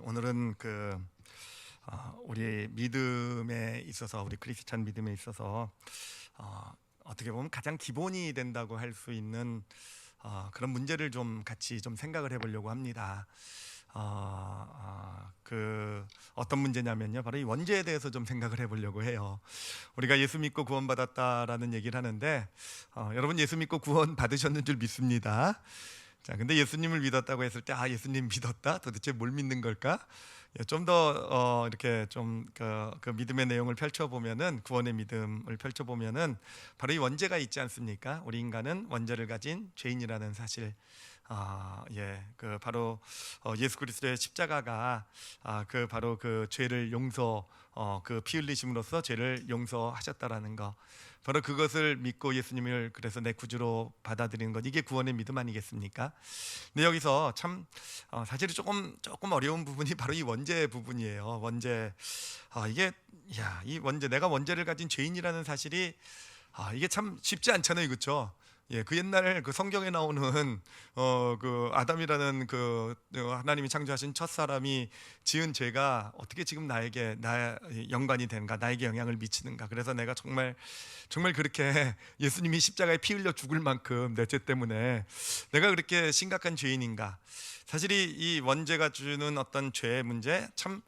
오늘은 우리 믿음에 있어서, 우리 크리스찬 믿음에 있어서 어떻게 보면 가장 기본이 된다고 할 수 있는 그런 문제를 좀 같이 좀 생각을 해보려고 합니다. 어떤 문제냐면요, 바로 이 원죄에 대해서 좀 생각을 해보려고 해요. 우리가 예수 믿고 구원받았다라는 얘기를 하는데, 여러분 예수 믿고 구원 받으셨는 줄 믿습니다. 자, 근데 예수님을 믿었다고 했을 때, 예수님 믿었다? 도대체 뭘 믿는 걸까? 좀 더 이렇게 좀 그 믿음의 내용을 펼쳐보면은, 구원의 믿음을 펼쳐보면은 바로 이 원죄가 있지 않습니까? 우리 인간은 원죄를 가진 죄인이라는 사실. 바로 예수 그리스도의 십자가가 바로 그 죄를 피 흘리심으로써 죄를 용서하셨다라는 거, 바로 그것을 믿고 예수님을 그래서 내 구주로 받아들이는 것, 이게 구원의 믿음 아니겠습니까? 근데 여기서 참 사실은 조금 어려운 부분이 바로 이 원죄 부분이에요. 원죄. 이 원죄, 내가 원죄를 가진 죄인이라는 사실이 이게 참 쉽지 않잖아요, 그렇죠? 그 옛날 그 성경에 나오는 그 아담이라는 하나님이 창조하신 첫 사람이 지은 죄가 어떻게 지금 나에게 연관이 되는가, 나에게 영향을 미치는가. 그래서 내가 정말 그렇게 예수님이 십자가에 피 흘려 죽을 만큼 내 죄 때문에 내가 그렇게 심각한 죄인인가. 사실 이 원죄가 주는 어떤 죄의 문제, 참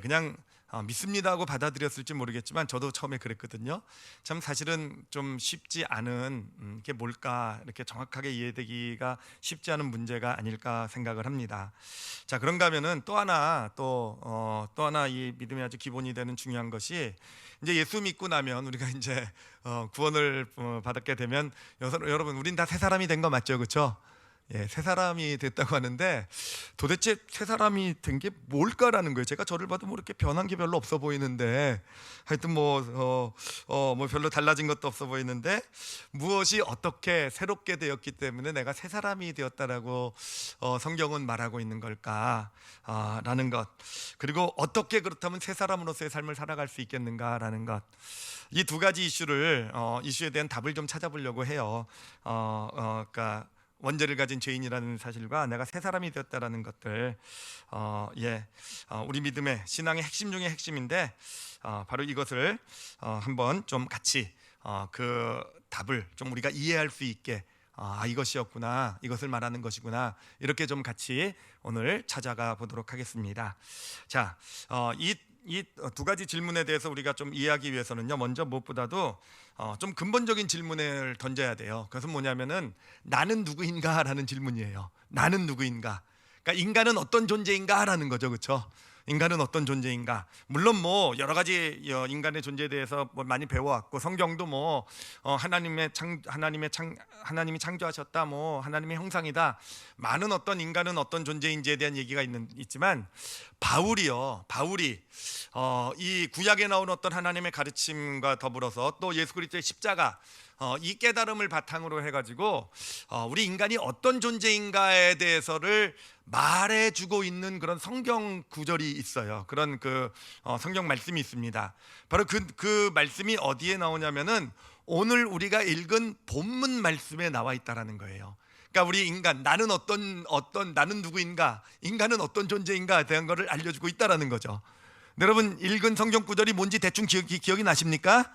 그냥 믿습니다 하고 받아들였을지 모르겠지만 저도 처음에 그랬거든요. 참 사실은 좀 쉽지 않은, 이게 뭘까 이렇게 정확하게 이해되기가 쉽지 않은 문제가 아닐까 생각을 합니다. 자, 그런가 하면은 또 하나 이 믿음의 아주 기본이 되는 중요한 것이, 이제 예수 믿고 나면 우리가 이제 구원을 받게 되면, 여러분 우린 다 새 사람이 된 거 맞죠, 그렇죠? 새 사람이 됐다고 하는데, 도대체 새 사람이 된 게 뭘까라는 거예요. 제가 저를 봐도 뭐 이렇게 변한 게 별로 없어 보이는데, 하여튼 뭐 별로 달라진 것도 없어 보이는데, 무엇이 어떻게 새롭게 되었기 때문에 내가 새 사람이 되었다라고 성경은 말하고 있는 걸까 라는 것, 그리고 어떻게 그렇다면 새 사람으로서의 삶을 살아갈 수 있겠는가라는 것, 이 두 가지 이슈에 대한 답을 좀 찾아보려고 해요. 그러니까 원죄를 가진 죄인이라는 사실과 내가 새 사람이 되었다라는 것들, 우리 믿음의 신앙의 핵심 중의 핵심인데, 바로 이것을 한번 좀 같이 그 답을 좀 우리가 이해할 수 있게, 이것이었구나, 이것을 말하는 것이구나, 이렇게 좀 같이 오늘 찾아가 보도록 하겠습니다. 자, 이 두 가지 질문에 대해서 우리가 좀 이해하기 위해서는요, 먼저 무엇보다도 좀 근본적인 질문을 던져야 돼요. 그것은 뭐냐면은, 나는 누구인가 라는 질문이에요. 나는 누구인가? 그러니까 인간은 어떤 존재인가 라는 거죠, 그렇죠? 인간은 어떤 존재인가? 물론 뭐 여러 가지 인간의 존재에 대해서 뭐 많이 배워왔고, 성경도 뭐 하나님이 창조하셨다, 뭐 하나님의 형상이다, 많은 어떤 인간은 어떤 존재인지에 대한 얘기가 있지만, 바울이 이 구약에 나온 어떤 하나님의 가르침과 더불어서 또 예수 그리스도의 십자가, 이 깨달음을 바탕으로 해가지고 우리 인간이 어떤 존재인가에 대해서를 말해주고 있는 그런 성경 구절이 있어요. 그런 성경 말씀이 있습니다. 바로 그 말씀이 어디에 나오냐면은, 오늘 우리가 읽은 본문 말씀에 나와 있다라는 거예요. 그러니까 우리 인간, 나는 나는 누구인가, 인간은 어떤 존재인가에 대한 것을 알려주고 있다라는 거죠. 여러분 읽은 성경 구절이 뭔지 대충 기억이 나십니까?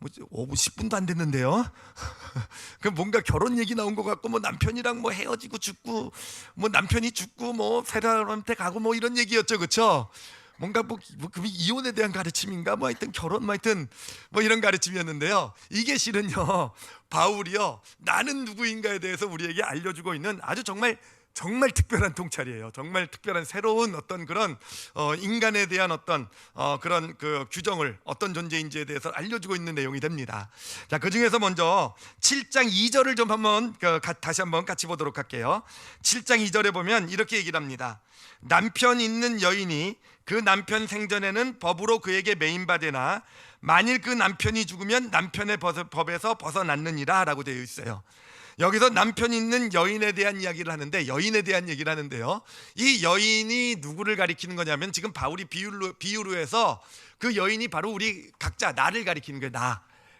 5분 10분도 안 됐는데요. 그 뭔가 결혼 얘기 나온 것 같고, 뭐 남편이랑 뭐 헤어지고 죽고, 뭐 남편이 죽고 뭐 새 사람한테 가고 뭐 이런 얘기였죠, 그렇죠? 뭔가 그 이혼에 대한 가르침인가, 뭐 하여튼 결혼, 뭐 하여튼 뭐 이런 가르침이었는데요. 이게 실은요, 바울이요, 나는 누구인가에 대해서 우리에게 알려주고 있는 아주 정말 특별한 통찰이에요. 정말 특별한 새로운 어떤 그런 인간에 대한 어떤 그런 규정을, 어떤 존재인지에 대해서 알려주고 있는 내용이 됩니다. 자, 그 중에서 먼저 7장 2절을 좀 한번 다시 한번 같이 보도록 할게요. 7장 2절에 보면 이렇게 얘기를 합니다. 남편 있는 여인이 그 남편 생전에는 법으로 그에게 매인받으나 만일 그 남편이 죽으면 남편의 법에서 벗어났느니라 라고 되어 있어요. 여기서 남편 있는 여인에 대한 이야기를 하는데요, 이 여인이 누구를 가리키는 거냐면, 지금 바울이 비유로 해서 그 여인이 바로 우리 각자, 나를 가리키는 거예요.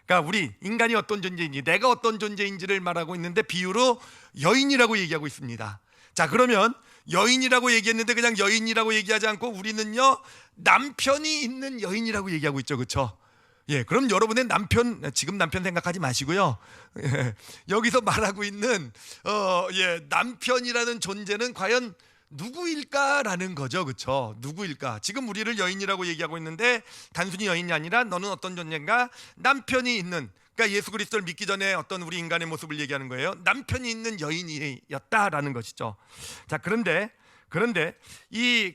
그러니까 우리 인간이 어떤 존재인지, 내가 어떤 존재인지를 말하고 있는데, 비유로 여인이라고 얘기하고 있습니다. 자, 그러면 여인이라고 얘기했는데 그냥 여인이라고 얘기하지 않고 우리는요 남편이 있는 여인이라고 얘기하고 있죠, 그렇죠? 예, 그럼 여러분의 남편, 지금 남편 생각하지 마시고요. 예, 여기서 말하고 있는 남편이라는 존재는 과연 누구일까라는 거죠, 그렇죠? 누구일까? 지금 우리를 여인이라고 얘기하고 있는데 단순히 여인이 아니라 너는 어떤 존재인가? 남편이 있는, 그러니까 예수 그리스도를 믿기 전에 어떤 우리 인간의 모습을 얘기하는 거예요. 남편이 있는 여인이었다라는 것이죠. 자, 그런데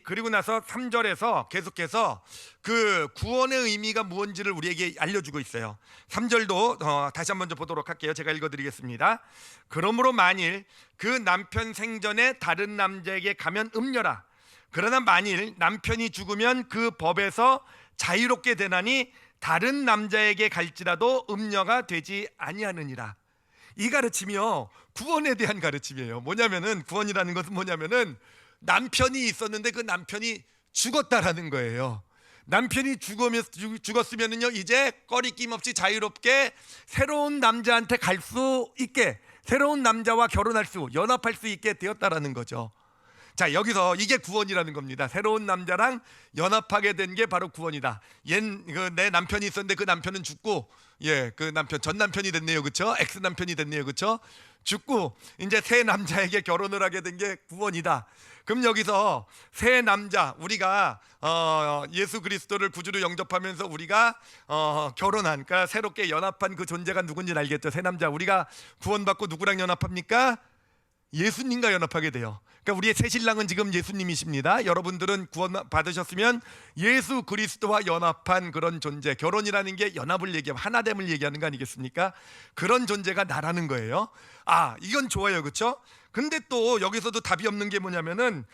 그리고 나서 3절에서 계속해서 그 구원의 의미가 무엇인지를 우리에게 알려주고 있어요. 3절도 다시 한번 보도록 할게요. 제가 읽어드리겠습니다. 그러므로 만일 그 남편 생전에 다른 남자에게 가면 음녀라. 그러나 만일 남편이 죽으면 그 법에서 자유롭게 되나니 다른 남자에게 갈지라도 음녀가 되지 아니하느니라. 이 가르침이요 구원에 대한 가르침이에요. 뭐냐면은 구원이라는 것은 뭐냐면은 남편이 있었는데 그 남편이 죽었다라는 거예요. 남편이 죽었으면은요 이제 꺼리낌 없이 자유롭게 새로운 남자한테 갈 수 있게, 새로운 남자와 결혼할 수, 연합할 수 있게 되었다라는 거죠. 자, 여기서 이게 구원이라는 겁니다. 새로운 남자랑 연합하게 된 게 바로 구원이다. 내 남편이 있었는데 그 남편은 죽고, 그 남편 전 남편이 됐네요, 그렇죠? 엑스 남편이 됐네요, 그렇죠? 죽고 이제 새 남자에게 결혼을 하게 된 게 구원이다. 그럼 여기서 새 남자, 우리가 예수 그리스도를 구주로 영접하면서 우리가 결혼한, 그러니까 새롭게 연합한 그 존재가 누군지 알겠죠? 새 남자, 우리가 구원받고 누구랑 연합합니까? 예수님과 연합하게 돼요. 그러니까 우리의 새 신랑은 지금 예수님이십니다. 여러분들은 구원 받으셨으면 예수 그리스도와 연합한 그런 존재, 결혼이라는 게 연합을 얘기하면 하나됨을 얘기하는 거 아니겠습니까? 그런 존재가 나라는 거예요. 아, 이건 좋아요, 그렇죠? 근데 또 여기서도 답이 없는 게 뭐냐면은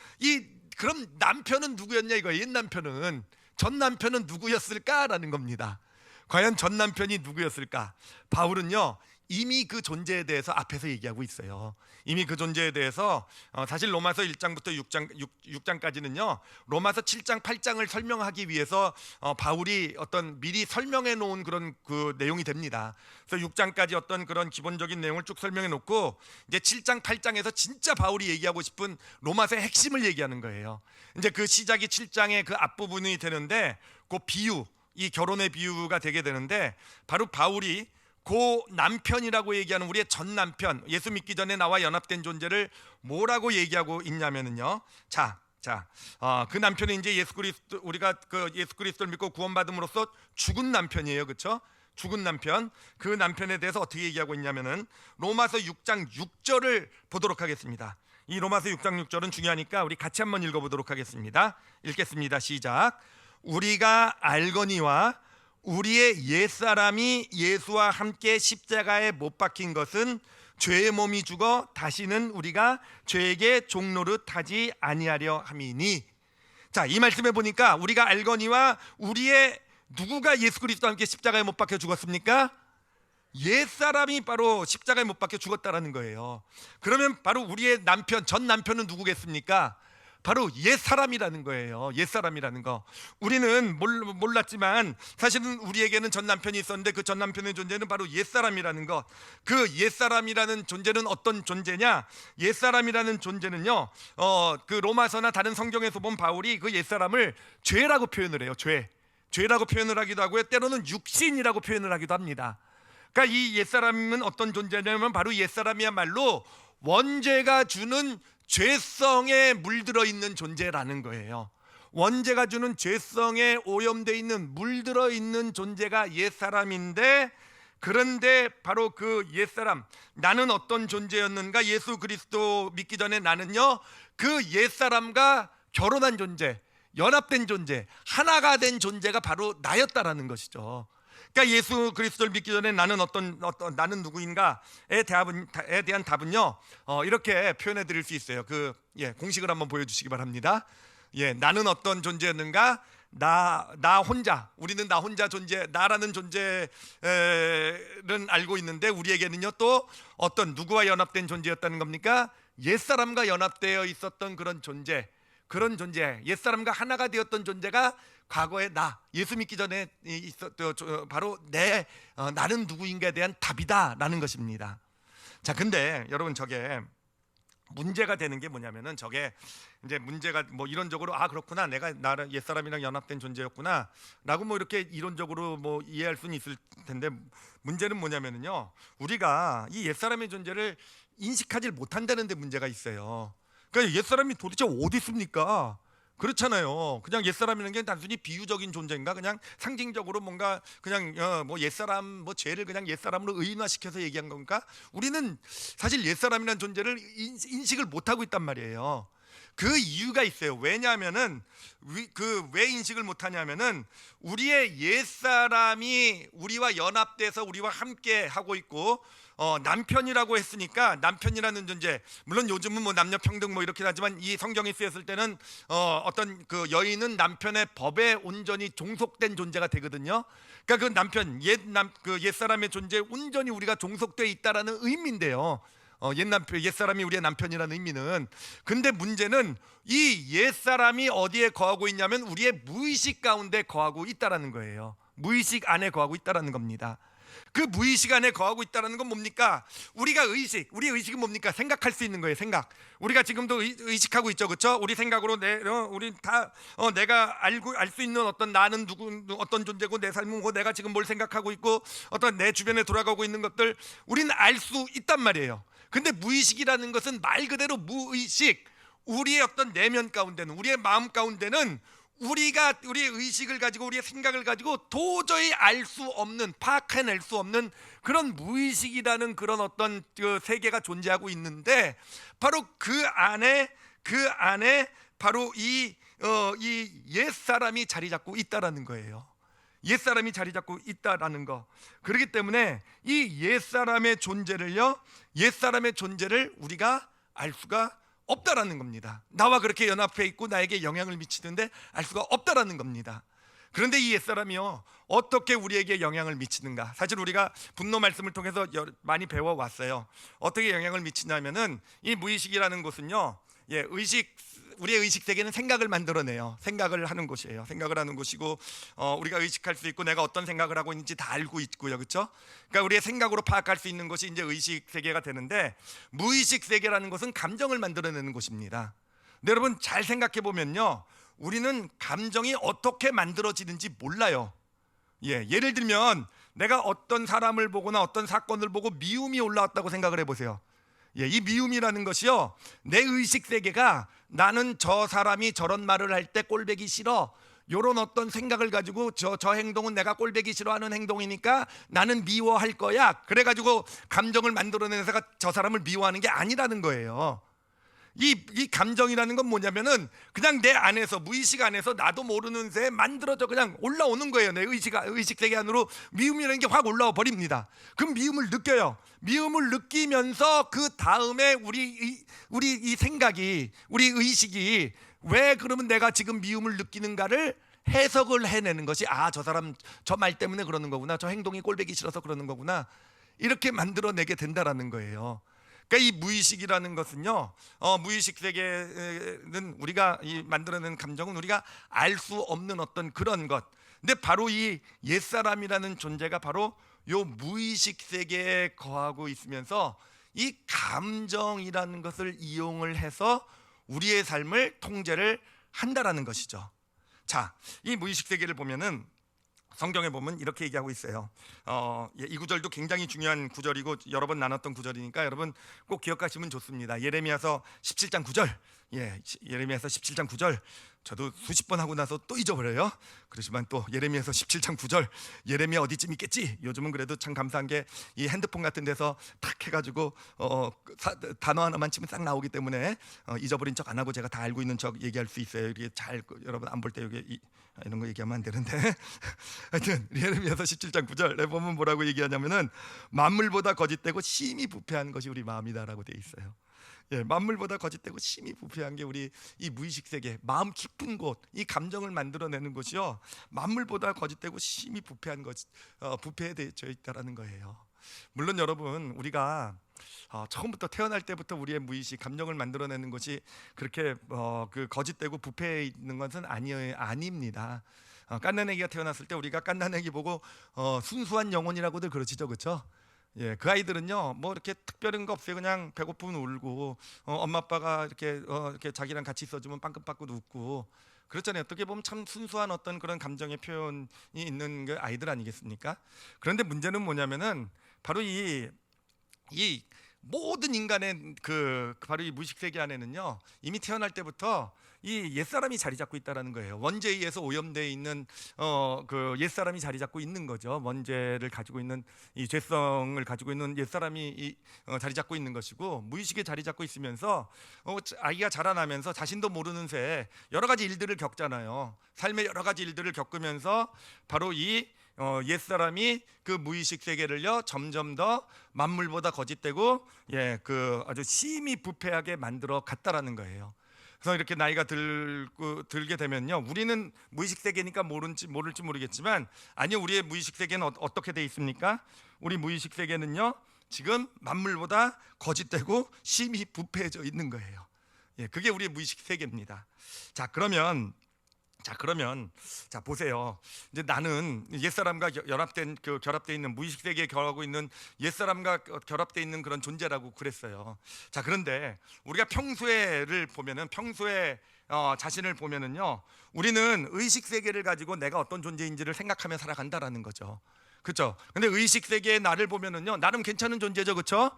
그럼 남편은 누구였냐 이거예요. 옛 남편은, 전 남편은 누구였을까라는 겁니다. 과연 전 남편이 누구였을까? 바울은요 이미 그 존재에 대해서 앞에서 얘기하고 있어요. 이미 그 존재에 대해서 사실 로마서 1장부터 6장까지는요 로마서 7장 8장을 설명하기 위해서 바울이 어떤 미리 설명해 놓은 그런 그 내용이 됩니다. 그래서 6장까지 어떤 그런 기본적인 내용을 쭉 설명해 놓고 이제 7장 8장에서 진짜 바울이 얘기하고 싶은 로마서의 핵심을 얘기하는 거예요. 이제 그 시작이 7장의 그 앞부분이 되는데 그 비유, 이 결혼의 비유가 되게 되는데 바로 바울이 고 남편이라고 얘기하는 우리의 전 남편, 예수 믿기 전에 나와 연합된 존재를 뭐라고 얘기하고 있냐면은요. 그 남편은 이제 우리가 그 예수 그리스도를 믿고 구원받음으로써 죽은 남편이에요, 그렇죠? 죽은 남편. 그 남편에 대해서 어떻게 얘기하고 있냐면은 로마서 6장 6절을 보도록 하겠습니다. 이 로마서 6장 6절은 중요하니까 우리 같이 한번 읽어보도록 하겠습니다. 읽겠습니다. 시작. 우리가 알거니와 우리의 옛사람이 예수와 함께 십자가에 못 박힌 것은 죄의 몸이 죽어 다시는 우리가 죄에게 종노릇 하지 아니하려 함이니. 자, 이 말씀에 보니까 우리가 알거니와 우리의 누구가 예수 그리스도와 함께 십자가에 못 박혀 죽었습니까? 옛사람이 바로 십자가에 못 박혀 죽었다라는 거예요. 그러면 바로 우리의 전 남편은 누구겠습니까? 바로 옛사람이라는 거예요. 옛사람이라는 거. 우리는 몰랐지만 사실은 우리에게는 전 남편이 있었는데 그 전 남편의 존재는 바로 옛사람이라는 것. 그 옛사람이라는 존재는 어떤 존재냐? 옛사람이라는 존재는요 그 로마서나 다른 성경에서 본 바울이 그 옛사람을 죄라고 표현을 해요. 죄라고 표현을 하기도 하고요, 때로는 육신이라고 표현을 하기도 합니다. 그러니까 이 옛사람은 어떤 존재냐면 바로 옛사람이야말로 원죄가 주는 죄성에 물들어 있는 존재라는 거예요. 원죄가 주는 죄성에 오염되어 있는, 물들어 있는 존재가 옛사람인데, 그런데 바로 그 옛사람, 나는 어떤 존재였는가? 예수 그리스도 믿기 전에 나는요 그 옛사람과 결혼한 존재, 연합된 존재, 하나가 된 존재가 바로 나였다라는 것이죠. 그러니까 예수 그리스도를 믿기 전에 나는 나는 누구인가에 대한 답은요 이렇게 표현해 드릴 수 있어요. 공식을 한번 보여주시기 바랍니다. 나는 어떤 존재였는가? 나 혼자, 우리는 나 혼자 존재, 나라는 존재는 알고 있는데 우리에게는요 또 어떤 누구와 연합된 존재였다는 겁니까? 옛사람과 연합되어 있었던 그런 존재, 옛사람과 하나가 되었던 존재가 과거에 예수 믿기 전에 있었던 바로 나는 누구인가에 대한 답이다라는 것입니다. 자, 근데 여러분 저게 문제가 되는 게 뭐냐면은 저게 이제 문제가 뭐 이론적으로 그렇구나, 내가 나랑 옛사람이랑 연합된 존재였구나라고 뭐 이렇게 이론적으로 뭐 이해할 수는 있을 텐데, 문제는 뭐냐면은요, 우리가 이 옛사람의 존재를 인식하지 못한다는 데 문제가 있어요. 그러니까 옛사람이 도대체 어디 있습니까? 그렇잖아요. 그냥 옛사람이라는 게 단순히 비유적인 존재인가, 그냥 상징적으로 뭔가 그냥 뭐 옛사람 뭐 죄를 그냥 옛사람으로 의인화시켜서 얘기한 건가? 우리는 사실 옛사람이라는 존재를 인식을 못하고 있단 말이에요. 그 이유가 있어요. 왜냐하면은 왜 인식을 못하냐면은 우리의 옛사람이 우리와 연합돼서 우리와 함께 하고 있고, 남편이라고 했으니까 남편이라는 존재, 물론 요즘은 뭐 남녀 평등 뭐 이렇게 하지만 이 성경에 쓰였을 때는 어떤 그 여인은 남편의 법에 온전히 종속된 존재가 되거든요. 그러니까 그 남편 그 옛사람의 존재에 온전히 우리가 종속돼 있다라는 의미인데요. 옛사람이 우리의 남편이라는 의미는. 근데 문제는 이 옛사람이 어디에 거하고 있냐면 우리의 무의식 가운데 거하고 있다라는 거예요. 무의식 안에 거하고 있다라는 겁니다. 그 무의식 안에 거하고 있다는 건 뭡니까? 우리의 의식은 뭡니까? 생각할 수 있는 거예요. 생각. 우리가 지금도 의식하고 있죠, 그렇죠? 우리 생각으로 우리 다 내가 알 수 있는 어떤 나는 어떤 존재고, 내 삶은 뭐, 내가 지금 뭘 생각하고 있고, 어떤 내 주변에 돌아가고 있는 것들 우리는 알 수 있단 말이에요. 근데 무의식이라는 것은 말 그대로 무의식, 우리의 어떤 내면 가운데는, 우리의 마음 가운데는 우리가 우리의 의식을 가지고 우리의 생각을 가지고 도저히 알 수 없는, 파악해낼 수 없는 그런 무의식이라는 그런 어떤 그 세계가 존재하고 있는데, 바로 그 안에 바로 이 옛사람이 자리 잡고 있다라는 거예요. 옛사람이 자리 잡고 있다라는 거. 그렇기 때문에 이 옛사람의 존재를 우리가 알 수가 없다라는 겁니다. 나와 그렇게 연합해 있고 나에게 영향을 미치는데 알 수가 없다라는 겁니다. 그런데 이 옛사람이요, 어떻게 우리에게 영향을 미치는가? 사실 우리가 분노 말씀을 통해서 많이 배워왔어요. 어떻게 영향을 미치냐면은 이 무의식이라는 곳은요, 우리의 의식 세계는 생각을 만들어내요. 생각을 하는 곳이에요. 생각을 하는 곳이고, 우리가 의식할 수 있고 내가 어떤 생각을 하고 있는지 다 알고 있고요, 그렇죠? 그러니까 우리의 생각으로 파악할 수 있는 것이 이제 의식 세계가 되는데, 무의식 세계라는 것은 감정을 만들어내는 곳입니다. 근데 여러분 잘 생각해 보면요, 우리는 감정이 어떻게 만들어지는지 몰라요. 예를 들면 내가 어떤 사람을 보거나 어떤 사건을 보고 미움이 올라왔다고 생각을 해보세요. 이 미움이라는 것이요, 내 의식 세계가 나는 저 사람이 저런 말을 할 때 꼴보기 싫어, 요런 어떤 생각을 가지고 저 행동은 내가 꼴보기 싫어하는 행동이니까 나는 미워할 거야, 그래가지고 감정을 만들어내서 저 사람을 미워하는 게 아니라는 거예요. 이 감정이라는 건 뭐냐면은 그냥 내 안에서, 무의식 안에서 나도 모르는 새에 만들어져 그냥 올라오는 거예요. 내 의식 세계 안으로 미움이라는 게 확 올라와 버립니다. 그럼 미움을 느껴요. 미움을 느끼면서 그 다음에 우리 이 생각이, 우리 의식이 왜 그러면 내가 지금 미움을 느끼는가를 해석을 해내는 것이, 저 사람 저 말 때문에 그러는 거구나, 저 행동이 꼴보기 싫어서 그러는 거구나, 이렇게 만들어내게 된다라는 거예요. 그러니까 이 무의식이라는 것은요, 무의식 세계는 우리가 만들어내는 감정은 우리가 알 수 없는 어떤 그런 것. 근데 바로 이 옛사람이라는 존재가 바로 요 무의식 세계에 거하고 있으면서 이 감정이라는 것을 이용을 해서 우리의 삶을 통제를 한다라는 것이죠. 자, 이 무의식 세계를 보면은 성경에 보면 이렇게 얘기하고 있어요. 이 구절도 굉장히 중요한 구절이고 여러 번 나눴던 구절이니까 여러분 꼭 기억하시면 좋습니다. 예레미야서 17장 9절. 예레미야서 17장 9절. 저도 수십 번 하고 나서 또 잊어버려요. 그렇지만 또 예레미야서 17장 9절, 예레미야 어디쯤 있겠지? 요즘은 그래도 참 감사한 게 이 핸드폰 같은 데서 탁 해가지고 단어 하나만 치면 싹 나오기 때문에 잊어버린 척 안 하고 제가 다 알고 있는 척 얘기할 수 있어요. 이게 잘, 여러분 안 볼 때 여기 이런 거 얘기하면 안 되는데 하여튼 예레미야서 17장 9절에 보면 뭐라고 얘기하냐면은 만물보다 거짓되고 심히 부패한 것이 우리 마음이다라고 돼 있어요. 만물보다 거짓되고 심히 부패한 게 우리 이 무의식 세계, 마음 깊은 곳, 이 감정을 만들어내는 곳이요, 만물보다 거짓되고 심히 부패한 것, 부패되어 있다라는 거예요. 물론 여러분, 우리가 처음부터 태어날 때부터 우리의 무의식 감정을 만들어내는 것이 그렇게 그 거짓되고 부패해 있는 것은 아닙니다. 갓난아기가 태어났을 때 우리가 갓난아기 보고 순수한 영혼이라고들 그러시죠, 그렇죠? 예, 그 아이들은요, 뭐 이렇게 특별한 거 없어요. 그냥 배고프면 울고, 엄마 아빠가 이렇게 자기랑 같이 있어주면 빵긋빵긋 웃고, 그렇잖아요. 어떻게 보면 참 순수한 어떤 그런 감정의 표현이 있는 그 아이들 아니겠습니까? 그런데 문제는 뭐냐면은 바로 이 모든 인간의 바로 이 무의식 세계 안에는요, 이미 태어날 때부터 이 옛사람이 자리 잡고 있다라는 거예요. 원죄에 의해서 오염되어 있는 그 옛사람이 자리 잡고 있는 거죠. 원죄를 가지고 있는 이 죄성을 가지고 있는 옛사람이 자리 잡고 있는 것이고, 무의식에 자리 잡고 있으면서 아이가 자라나면서 자신도 모르는 새에 여러 가지 일들을 겪잖아요. 삶의 여러 가지 일들을 겪으면서 바로 옛사람이 그 무의식 세계를요 점점 더 만물보다 거짓되고 그 아주 심히 부패하게 만들어 갔다라는 거예요. 그래서 이렇게 나이가 들게 되면요, 우리는 무의식 세계니까 모를지 모르겠지만, 아니요, 우리의 무의식 세계는 어떻게 돼 있습니까? 우리 무의식 세계는요 지금 만물보다 거짓되고 심히 부패해져 있는 거예요. 그게 우리의 무의식 세계입니다. 자, 그러면 보세요. 이제 나는 옛사람과 결합돼 있는 무의식 세계에 결하고 있는 옛사람과 결합돼 있는 그런 존재라고 그랬어요. 자, 그런데 우리가 평소에 자신을 보면은요, 우리는 의식 세계를 가지고 내가 어떤 존재인지를 생각하며 살아간다라는 거죠. 그렇죠? 근데 의식 세계의 나를 보면은요, 나름 괜찮은 존재죠, 그렇죠?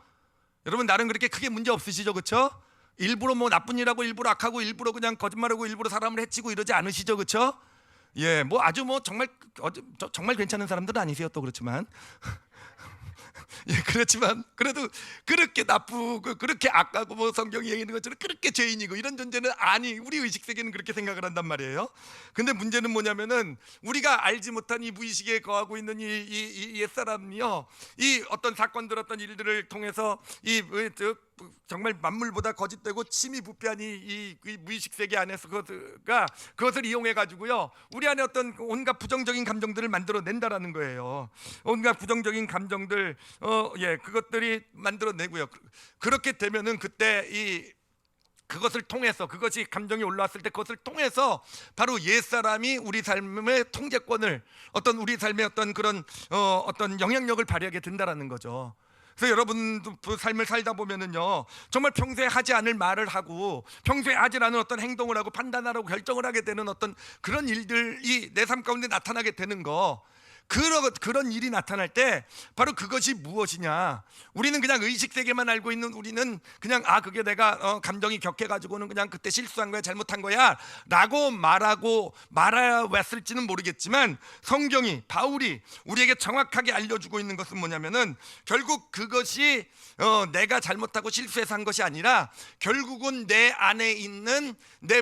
여러분, 나름 그렇게 크게 문제 없으시죠, 그렇죠? 일부러 뭐 나쁜 일하고 일부러 악하고 일부러 그냥 거짓말하고 일부러 사람을 해치고 이러지 않으시죠, 그렇죠? 뭐 아주 정말 괜찮은 사람들은 아니세요, 또 그렇지만. 그렇지만 그래도 그렇게 나쁘고 그렇게 악하고 뭐 성경이 얘기하는 것처럼 그렇게 죄인이고 이런 존재는 우리 의식 세계는 그렇게 생각을 한단 말이에요. 근데 문제는 뭐냐면은 우리가 알지 못한 이 무의식에 거하고 있는 이 옛사람이요, 이 어떤 사건들, 어떤 일들을 통해서 정말 만물보다 거짓되고 심히 부패한 이 무의식 세계 안에서 그것을 이용해 가지고요, 우리 안에 어떤 온갖 부정적인 감정들을 만들어낸다라는 거예요. 온갖 부정적인 감정들, 그것들이 만들어내고요. 그렇게 되면은 그때 그것을 통해서, 그것이 감정이 올라왔을 때 그것을 통해서 바로 옛사람이 우리 삶의 통제권을, 우리 삶의 어떤 그런 어떤 영향력을 발휘하게 된다라는 거죠. 그래서 여러분도 삶을 살다 보면은요, 정말 평소에 하지 않을 말을 하고 평소에 하지 않은 어떤 행동을 하고 판단하고 결정을 하게 되는 어떤 그런 일들이 내 삶 가운데 나타나게 되는 거, 그런 일이 나타날 때 바로 그것이 무엇이냐, 우리는 그냥 의식 세계만 알고 있는 우리는 그냥 그게 내가 감정이 격해가지고는 그냥 그때 실수한 거야, 잘못한 거야 라고 말해왔을지는 모르겠지만, 바울이 우리에게 정확하게 알려주고 있는 것은 뭐냐면은, 결국 그것이 내가 잘못하고 실수해서 한 것이 아니라 결국은 내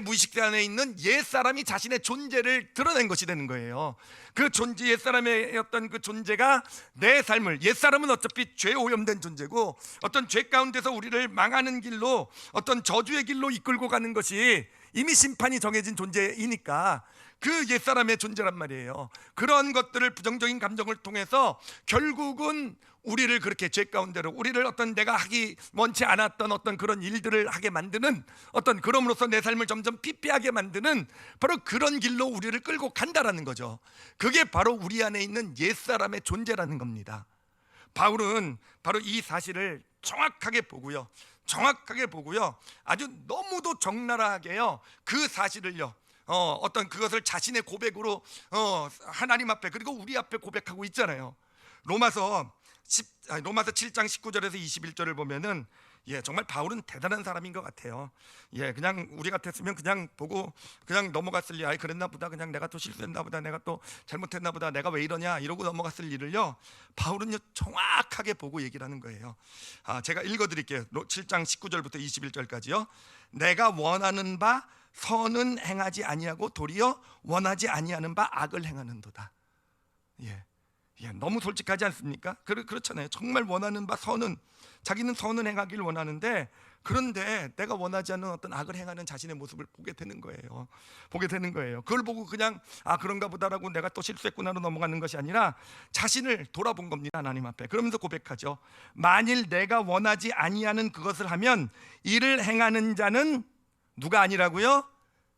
무의식 안에 있는 옛사람이 자신의 존재를 드러낸 것이 되는 거예요. 그 존재, 옛사람의 어떤 그 존재가 내 삶을, 옛사람은 어차피 죄 오염된 존재고 어떤 죄 가운데서 우리를 망하는 길로, 어떤 저주의 길로 이끌고 가는 것이 이미 심판이 정해진 존재이니까 그 옛사람의 존재란 말이에요. 그런 것들을, 부정적인 감정을 통해서 결국은 우리를 그렇게 죄 가운데로, 우리를 내가 하기 원치 않았던 어떤 그런 일들을 하게 만드는, 그럼으로써 내 삶을 점점 피폐하게 만드는 바로 그런 길로 우리를 끌고 간다라는 거죠. 그게 바로 우리 안에 있는 옛사람의 존재라는 겁니다. 바울은 바로 이 사실을 정확하게 보고요, 아주 너무도 적나라하게요, 그 사실을요, 그것을 자신의 고백으로 하나님 앞에, 그리고 우리 앞에 고백하고 있잖아요. 로마서 7장 19절에서 21절을 보면은 정말 바울은 대단한 사람인 것 같아요. 그냥 우리 같았으면 그냥 보고 그냥 넘어갔을 일, 그랬나 보다, 그냥 내가 또 실수했나 보다, 내가 또 잘못했나 보다, 내가 왜 이러냐 이러고 넘어갔을 일을요, 바울은요 정확하게 보고 얘기를 하는 거예요. 제가 읽어드릴게요. 7장 19절부터 21절까지요. 내가 원하는 바 선은 행하지 아니하고 도리어 원하지 아니하는 바 악을 행하는도다. 너무 솔직하지 않습니까? 그렇잖아요. 정말 원하는 바 자기는 선은 행하기를 원하는데, 그런데 내가 원하지 않는 어떤 악을 행하는 자신의 모습을 보게 되는 거예요. 그걸 보고 그냥 그런가 보다라고 내가 또 실수했구나로 넘어가는 것이 아니라 자신을 돌아본 겁니다, 하나님 앞에. 그러면서 고백하죠. 만일 내가 원하지 아니하는 그것을 하면 이를 행하는 자는 누가 아니라고요?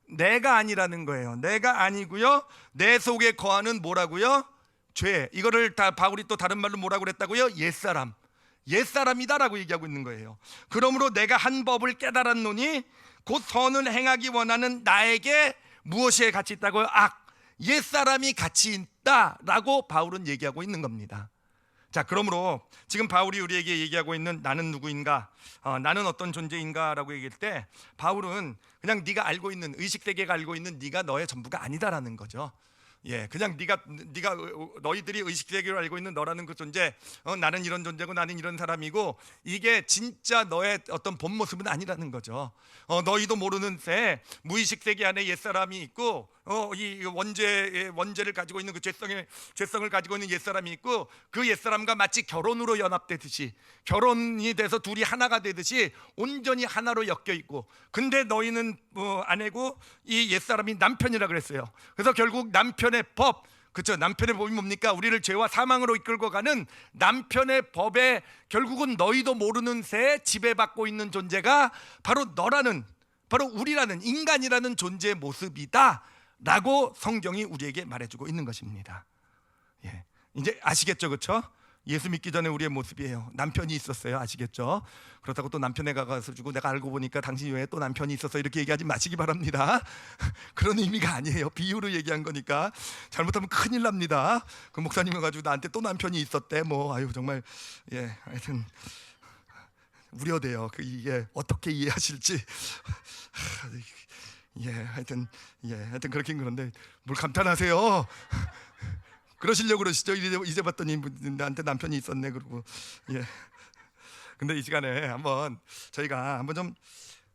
내가 아니라는 거예요. 내가 아니고요, 내 속에 거하는 뭐라고요? 죄. 이거를 다 바울이 또 다른 말로 뭐라고 그랬다고요? 옛사람. 옛사람이다라고 얘기하고 있는 거예요. 그러므로 내가 한 법을 깨달았노니 곧 선을 행하기 원하는 나에게 무엇이 가치 있다고요? 옛사람이 가치 있다라고 바울은 얘기하고 있는 겁니다. 자, 그러므로 지금 바울이 우리에게 얘기하고 있는 나는 누구인가, 나는 어떤 존재인가라고 얘기할 때 바울은 그냥 네가 알고 있는 의식세계가 알고 있는 네가 너의 전부가 아니다라는 거죠. 그냥 네가 너희들이 의식세계로 알고 있는 너라는 그 존재, 나는 이런 존재고 나는 이런 사람이고, 이게 진짜 너의 어떤 본 모습은 아니라는 거죠. 너희도 모르는 새 무의식 세계 안에 옛사람이 있고, 이 원죄를 가지고 있는 그 죄성을 가지고 있는 옛사람이 있고, 그 옛사람과 마치 결혼으로 연합되듯이, 결혼이 돼서 둘이 하나가 되듯이 온전히 하나로 엮여 있고, 근데 너희는 아내고 이 옛사람이 남편이라 그랬어요. 그래서 결국 남편의 법, 그렇죠? 남편의 법이 뭡니까? 우리를 죄와 사망으로 이끌고 가는 남편의 법에 결국은 너희도 모르는 새 지배받고 있는 존재가 바로 너라는, 바로 우리라는 인간이라는 존재의 모습이다 라고 성경이 우리에게 말해주고 있는 것입니다. 이제 아시겠죠, 그렇죠? 예수 믿기 전에 우리의 모습이에요. 남편이 있었어요. 아시겠죠? 그렇다고 또 남편에 가서 주고 내가 알고 보니까 당신 외에 또 남편이 있었어 이렇게 얘기하지 마시기 바랍니다. 그런 의미가 아니에요. 비유로 얘기한 거니까. 잘못하면 큰일 납니다. 그 목사님 와가지고 나한테 또 남편이 있었대 정말 하여튼 우려돼요. 이게 어떻게 이해하실지. 하여튼 그렇긴 그런데 뭘 감탄하세요. 그러시려고 그러시죠. 이제 봤더니 나한테 남편이 있었네 그러고. 근데 이 시간에 저희가 한번 좀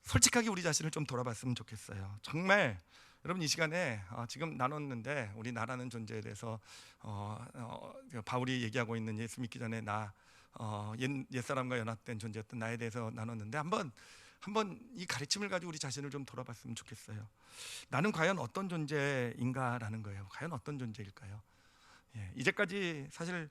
솔직하게 우리 자신을 좀 돌아봤으면 좋겠어요. 정말 여러분, 이 시간에 지금 나눴는데 우리나라는 존재에 대해서 바울이 얘기하고 있는 예수 믿기 전에 옛사람과 연합된 존재였던 나에 대해서 나눴는데 한번 이 가르침을 가지고 우리 자신을 좀 돌아봤으면 좋겠어요. 나는 과연 어떤 존재인가라는 거예요. 과연 어떤 존재일까요? 이제까지 사실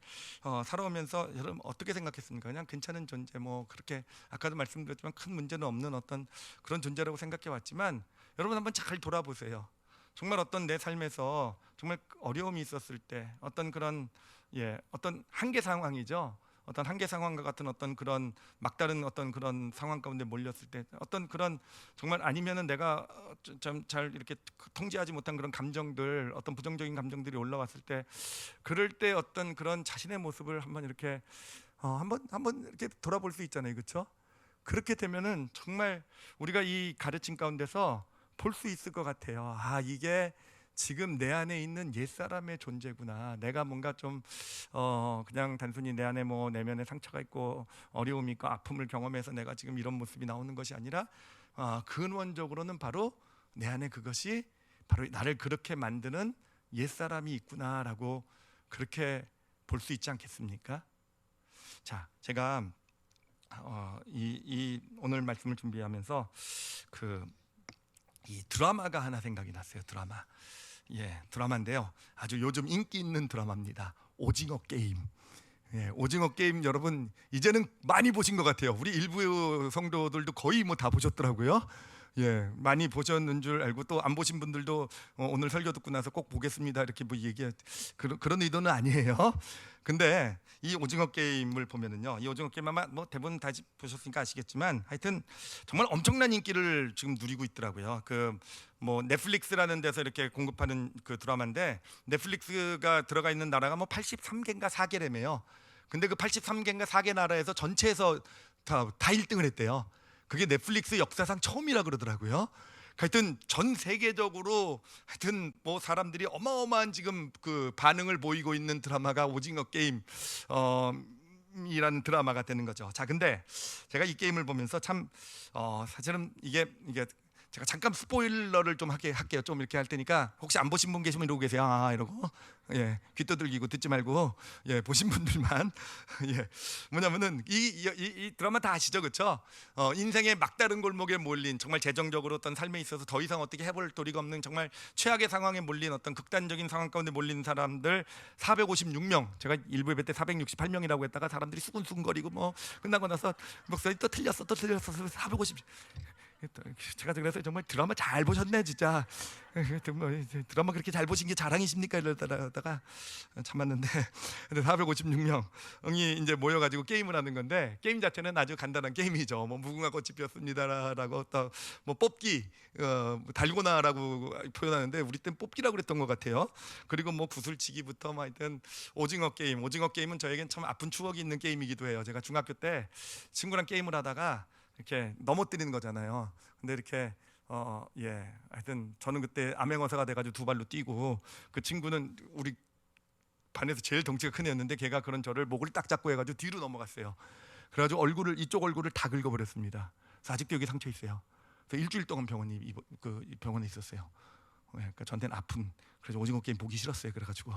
살아오면서 여러분 어떻게 생각했습니까? 그냥 괜찮은 존재, 그렇게 아까도 말씀드렸지만 큰 문제는 없는 어떤 그런 존재라고 생각해 왔지만, 여러분 한번 잘 돌아보세요. 정말 어떤 내 삶에서 정말 어려움이 있었을 때, 어떤 그런 어떤 한계 상황이죠. 어떤 한계 상황과 같은 어떤 그런 막다른 어떤 그런 상황 가운데 몰렸을 때, 어떤 그런 정말 아니면은 내가 좀 잘 이렇게 통제하지 못한 그런 감정들, 어떤 부정적인 감정들이 올라왔을 때, 그럴 때 어떤 그런 자신의 모습을 한번 이렇게 한번 이렇게 돌아볼 수 있잖아요, 그렇죠? 그렇게 되면은 정말 우리가 이 가르침 가운데서 볼 수 있을 것 같아요. 이게 지금 내 안에 있는 옛사람의 존재구나. 내가 뭔가 좀 그냥 단순히 내 안에 내면에 상처가 있고 어려움이 있고 아픔을 경험해서 내가 지금 이런 모습이 나오는 것이 아니라, 근원적으로는 바로 내 안에 그것이 바로 나를 그렇게 만드는 옛사람이 있구나라고 그렇게 볼 수 있지 않겠습니까? 자, 제가 이 오늘 말씀을 준비하면서 이 드라마가 하나 생각이 났어요. 드라마인데요. 아주 요즘 인기 있는 드라마입니다. 오징어 게임. 오징어 게임 여러분 이제는 많이 보신 것 같아요. 우리 일부 성도들도 거의 다 보셨더라고요. 많이 보셨는 줄 알고, 또 안 보신 분들도 오늘 설교 듣고 나서 꼭 보겠습니다 이렇게 그런 의도는 아니에요. 근데 이 오징어 게임을 보면은요, 이 오징어 게임 아마 대부분 다 보셨으니까 아시겠지만 하여튼 정말 엄청난 인기를 지금 누리고 있더라고요. 넷플릭스라는 데서 이렇게 공급하는 그 드라마인데, 넷플릭스가 들어가 있는 나라가 83개인가 4개래매요. 근데 그 83개인가 4개 나라에서 전체에서 다 1등을 했대요. 그게 넷플릭스 역사상 처음이라 그러더라고요. 하여튼 전 세계적으로 하여튼 사람들이 어마어마한 지금 그 반응을 보이고 있는 드라마가 오징어 게임 이라는 드라마가 되는 거죠. 자, 근데 제가 이 게임을 보면서 참 사실은 이게 제가 잠깐 스포일러를 좀 할게요. 좀 이렇게 할 테니까 혹시 안 보신 분 계시면 이러고 계세요. 이러고 귀 두들기고 듣지 말고 보신 분들만 뭐냐면은 이 드라마 다 아시죠, 그렇죠? 인생의 막다른 골목에 몰린, 정말 재정적으로 어떤 삶에 있어서 더 이상 어떻게 해볼 도리가 없는 정말 최악의 상황에 몰린, 어떤 극단적인 상황 가운데 몰린 사람들 456명. 제가 일부 예배 때 468명이라고 했다가 사람들이 수근수근거리고 끝나고 나서 목사님 또 틀렸어 450. 제가 그래서 정말 드라마 잘 보셨네 진짜. 드라마 그렇게 잘 보신 게 자랑이십니까? 이러다가 참았는데, 근데 456명이 이제 모여가지고 게임을 하는 건데, 게임 자체는 아주 간단한 게임이죠. 뭐 무궁화 꽃이 피었습니다라고 또 뭐 뽑기, 달고나라고 표현하는데 우리 땐 뽑기라고 그랬던 것 같아요. 그리고 뭐 구슬치기부터 뭐 하여튼 오징어 게임은 저에겐 참 아픈 추억이 있는 게임이기도 해요. 제가 중학교 때 친구랑 게임을 하다가 이렇게 넘어뜨리는 거잖아요. 근데 이렇게 하여튼 저는 그때 암행어사가 돼가지고 두 발로 뛰고, 그 친구는 우리 반에서 제일 덩치가 큰 애였는데 걔가 그런 저를 목을 딱 잡고 해가지고 뒤로 넘어갔어요. 그래가지고 이쪽 얼굴을 다 긁어버렸습니다. 그래서 아직도 여기 상처 있어요. 그래서 일주일 동안 병원에 있었어요. 그러니까 저한테는 아픈, 그래서 오징어 게임 보기 싫었어요. 그래가지고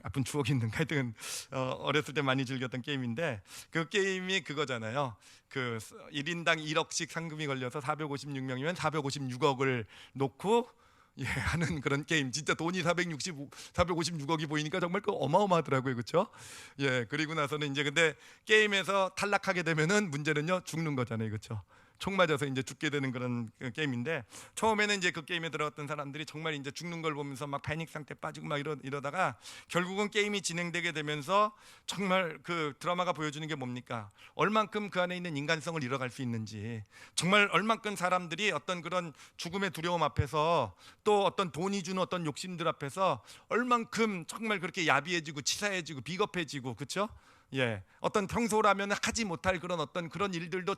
아픈 추억이 있는, 하여튼 어렸을 때 많이 즐겼던 게임인데, 그 게임이 그거잖아요. 그 1인당 1억씩 상금이 걸려서 456명이면 456억을 놓고 하는 그런 게임. 진짜 돈이 456억이 보이니까 정말 그 어마어마하더라고요, 그렇죠? 그리고 나서는 이제 근데 게임에서 탈락하게 되면은 문제는요, 죽는 거잖아요, 그렇죠? 총 맞아서 이제 죽게 되는 그런 게임인데, 처음에는 이제 그 게임에 들어갔던 사람들이 정말 이제 죽는 걸 보면서 막 패닉 상태 빠지고 막 이러다가 결국은 게임이 진행되게 되면서 정말 그 드라마가 보여주는 게 뭡니까? 얼만큼 그 안에 있는 인간성을 잃어갈 수 있는지, 정말 얼만큼 사람들이 어떤 그런 죽음의 두려움 앞에서, 또 어떤 돈이 주는 어떤 욕심들 앞에서 얼만큼 정말 그렇게 야비해지고 치사해지고 비겁해지고, 그렇죠? 어떤 평소라면 하지 못할 그런 일들도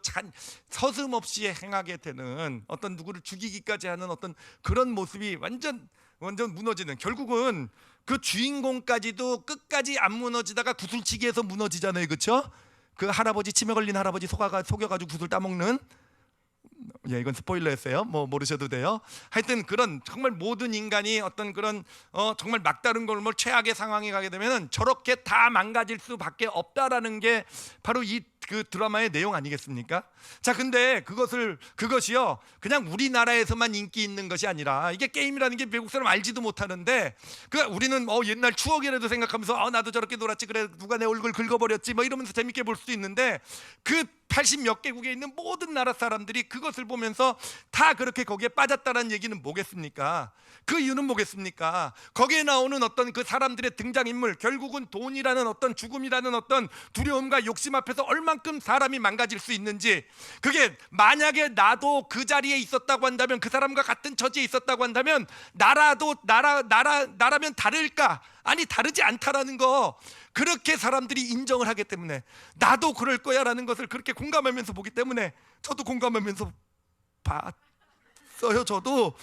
서슴없이 행하게 되는, 어떤 누구를 죽이기까지 하는 어떤 그런 모습이 완전 무너지는, 결국은 그 주인공까지도 끝까지 안 무너지다가 구슬치기에서 무너지잖아요, 그렇죠? 그 할아버지, 치매 걸린 할아버지 속여가지고 구슬 따먹는, 이건 스포일러였어요. 뭐 모르셔도 돼요. 하여튼 그런 정말 모든 인간이 어떤 그런 정말 막다른 걸 뭐 최악의 상황에 가게 되면은 저렇게 다 망가질 수밖에 없다라는 게 바로 그 드라마의 내용 아니겠습니까? 자, 근데 그것이요 그냥 우리나라에서만 인기 있는 것이 아니라, 이게 게임이라는 게 외국 사람 알지도 못하는데, 우리는 옛날 추억이라도 생각하면서 나도 저렇게 놀았지, 그래 누가 내 얼굴 긁어버렸지 뭐 이러면서 재밌게 볼 수도 있는데, 그 80몇 개국에 있는 모든 나라 사람들이 그것을 보면서 다 그렇게 거기에 빠졌다는 얘기는 뭐겠습니까? 그 이유는 뭐겠습니까? 거기에 나오는 어떤 그 사람들의 등장인물, 결국은 돈이라는 어떤 죽음이라는 어떤 두려움과 욕심 앞에서 얼만큼 사람이 망가질 수 있는지, 그게 만약에 나도 그 자리에 있었다고 한다면, 그 사람과 같은 처지에 있었다고 한다면 나라면 다를까? 아니, 다르지 않다라는 거, 그렇게 사람들이 인정을 하기 때문에, 나도 그럴 거야 라는 것을 그렇게 공감하면서 보기 때문에, 저도 공감하면서 봤어요. 저도